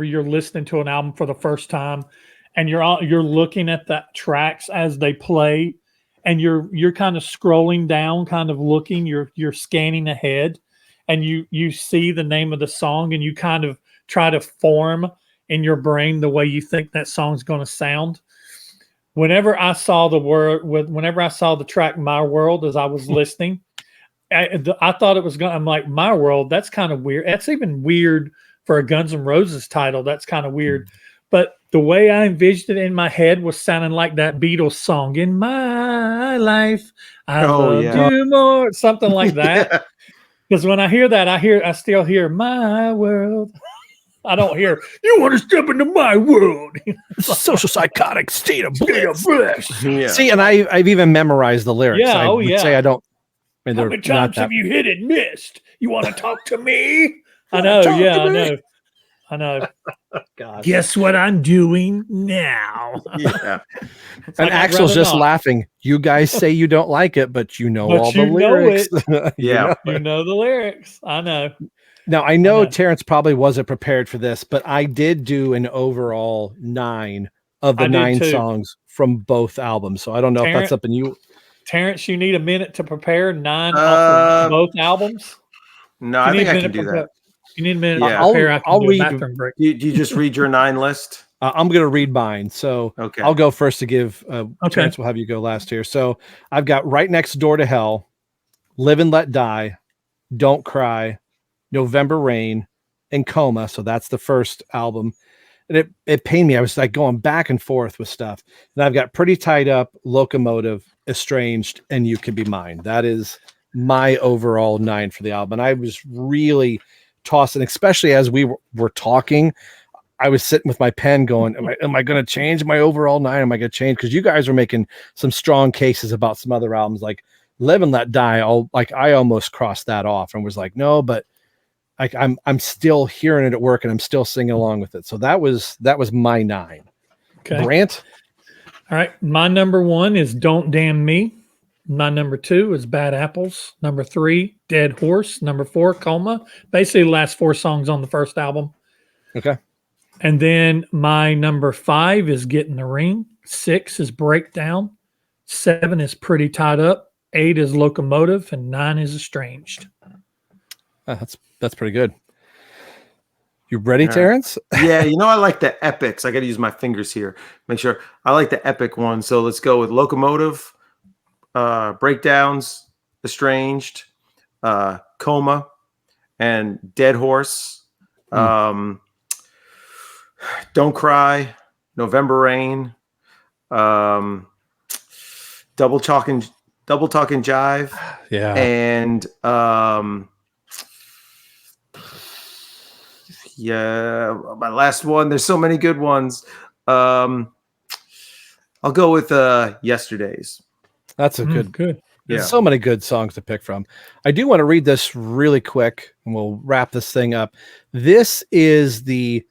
you're listening to an album for the first time and you're looking at the tracks as they play and you're kind of scrolling down, kind of looking, you're scanning ahead and you see the name of the song and you kind of try to form in your brain the way you think that song's going to sound. Whenever I saw the track My World as I was listening, I thought it was going. I'm like, My World. That's kind of weird. That's even weird for a Guns N' Roses title. That's kind of weird. But the way I envisioned it in my head was sounding like that Beatles song, "In My Life, I Love You More," something like that. Because when I hear that, I still hear My World. I don't hear, you want to step into my world. Social psychotic state of bliss. Yeah. See, and I've even memorized the lyrics. Yeah, I would say I don't. I mean, How they're many not times that. have you hit and missed? You want to talk to me? I know. Yeah, I know. God. Guess what I'm doing now? Yeah. And like, I'd Axel's rather just not. laughing. You guys say you don't like it, but you know But all you the know lyrics. Yeah. You know the lyrics. I know. Now, I know know. Terence probably wasn't prepared for this, but I did do an overall 9 of the I did 9 too. songs from both albums. So I don't know if that's something you. Terrence, you need a minute to prepare 9 off of both albums. No, I think I can do prepare. that. You need a minute Yeah. to prepare. I can I'll do read. a bathroom break. Do you just read your 9 list? I'm going to read mine. So Okay. I'll go first to give Okay. Terence will have you go last here. So I've got Right Next Door to Hell, Live and Let Die, Don't Cry, November Rain, and Coma. So that's the first album. And it pained me. I was like going back and forth with stuff. And I've got Pretty Tied Up, Locomotive, Estranged, and You Can Be Mine. That is my overall 9 for the album. And I was really tossing, especially as we were talking. I was sitting with my pen going, am I going to change my overall 9? Am I going to change? Because you guys were making some strong cases about some other albums like Live and Let Die. I almost crossed that off and was like, no, but I'm still hearing it at work and I'm still singing along with it. So that was my 9. Okay. Brant. All right. My number 1 is Don't Damn Me. My number 2 is Bad Apples. Number 3, Dead Horse. Number 4, Coma. Basically the last 4 songs on the first album. Okay. And then my number 5 is Get in the Ring. 6 is Breakdown. 7 is Pretty Tied Up. 8 is Locomotive. And 9 is Estranged. That's pretty good. You ready, Terence? Yeah, I like the epics. I got to use my fingers here. Make sure I like the epic one. So let's go with Locomotive, Breakdowns, Estranged, Coma, and Dead Horse. Don't Cry, November Rain, Double Talking Jive, Yeah, and my last one. There's so many good ones. I'll go with Yesterday's. that's a good. Good. There's so many good songs to pick from. I do want to read this really quick, and we'll wrap this thing up. This is the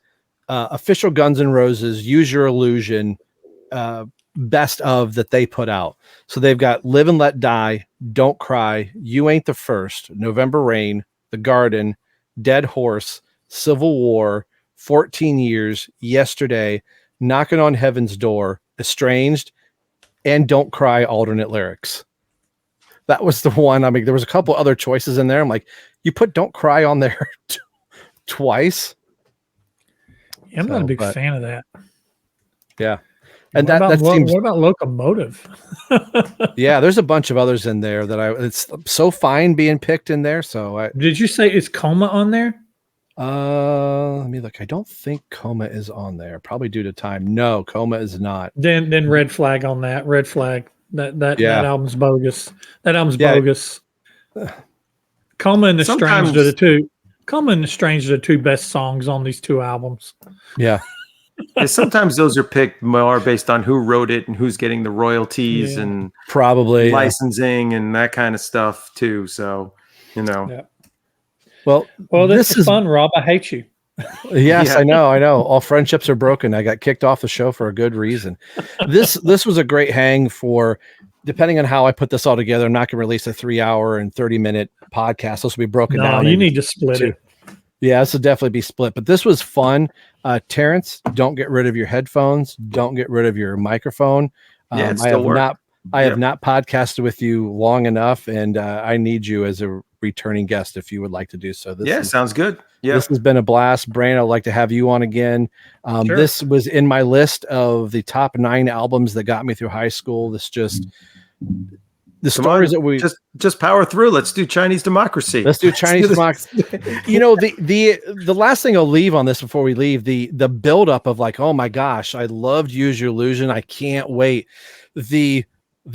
official Guns N' Roses Use Your Illusion best of that they put out. So they've got Live and Let Die, Don't Cry, You Ain't the First, November Rain, The Garden, Dead Horse, Civil War, 14 Years, Yesterday, Knocking on Heaven's Door, Estranged, and Don't Cry alternate lyrics. That was the one. I mean, there was a couple other choices in there. I'm like, you put Don't Cry on there twice. Yeah, I'm not a big fan of that. Yeah. And what seems. What about Locomotive? Yeah, there's a bunch of others in there that it's so fine being picked in there. So did you say is Coma on there? Let me look. I don't think Coma is on there, probably due to time. No, Coma is not. Then Red Flag on that. Red Flag. That album's bogus. That album's bogus. Coma and Estranged are the two. Coma and Estranged are the 2 best songs on these 2 albums. Yeah. Sometimes those are picked more based on who wrote it and who's getting the royalties and probably licensing and that kind of stuff too. So, Yeah. Well, this is fun, Rob. I hate you. Yes, yeah. I know. All friendships are broken. I got kicked off the show for a good reason. This was a great hang for, depending on how I put this all together. I'm not going to release a 3-hour and 30-minute podcast. This will be broken down. You need to split it. Yeah, this will definitely be split. But this was fun. Terrence, don't get rid of your headphones. Don't get rid of your microphone. I have not podcasted with you long enough, and I need you as a returning guest if you would like to do so. Sounds good. Yeah, this has been a blast. Brant, I'd like to have you on again. Sure. This was in my list of the top 9 albums that got me through high school. This just the stories that we just power through. Let's do Chinese Democracy. Let's do Chinese Democracy. The last thing I'll leave on this before we leave, the buildup of like, oh my gosh, I loved Use Your Illusion. I can't wait. The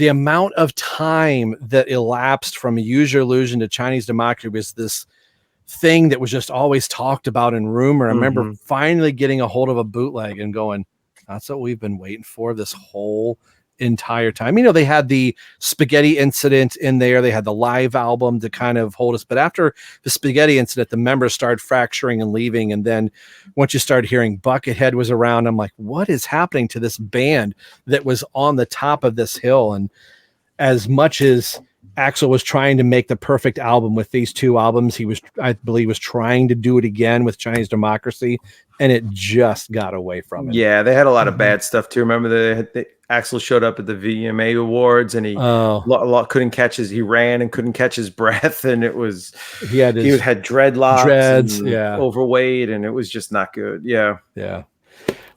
amount of time that elapsed from Use Your Illusion to Chinese Democracy was this thing that was just always talked about in rumor. I remember finally getting a hold of a bootleg and going, that's what we've been waiting for this whole entire time. You know, they had the Spaghetti incident in there. They had the live album to kind of hold us. But after the Spaghetti incident, the members started fracturing and leaving. And then once you started hearing Buckethead was around, I'm like, what is happening to this band that was on the top of this hill? And as much as Axl was trying to make the perfect album with these two albums, he was, I believe, was trying to do it again with Chinese Democracy, and it just got away from him. Yeah, they had a lot of bad stuff too. Remember Axl showed up at the VMA Awards and he couldn't catch he ran and couldn't catch his breath, and it was he had dreadlocks, dreads, overweight, and it was just not good. Yeah.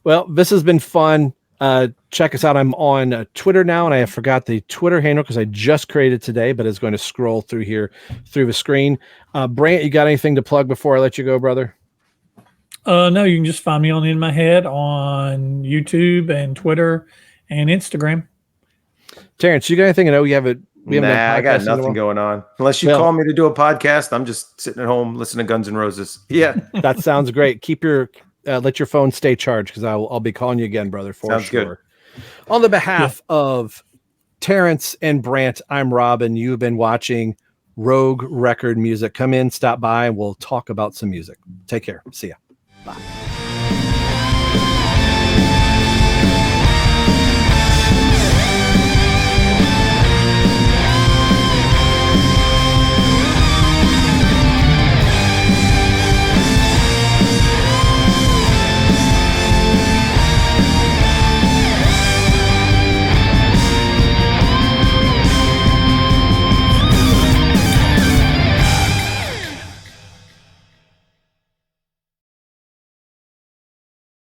Well, this has been fun. Check us out. I'm on Twitter now, and I forgot the Twitter handle because I just created today, but it's going to scroll through here through the screen. Brant, you got anything to plug before I let you go, brother? No, you can just find me on In My Head on YouTube and Twitter and Instagram. Terrence, you got anything? I know we haven't I got nothing going on. Unless you call me to do a podcast, I'm just sitting at home listening to Guns N' Roses. Yeah. That sounds great. Keep your let your phone stay charged because I'll be calling you again, brother, for sounds sure. Good. On the behalf of Terrence and Brant, I'm Robin. You've been watching Rogue Record Music. Come in, stop by, and we'll talk about some music. Take care. See ya. Bye.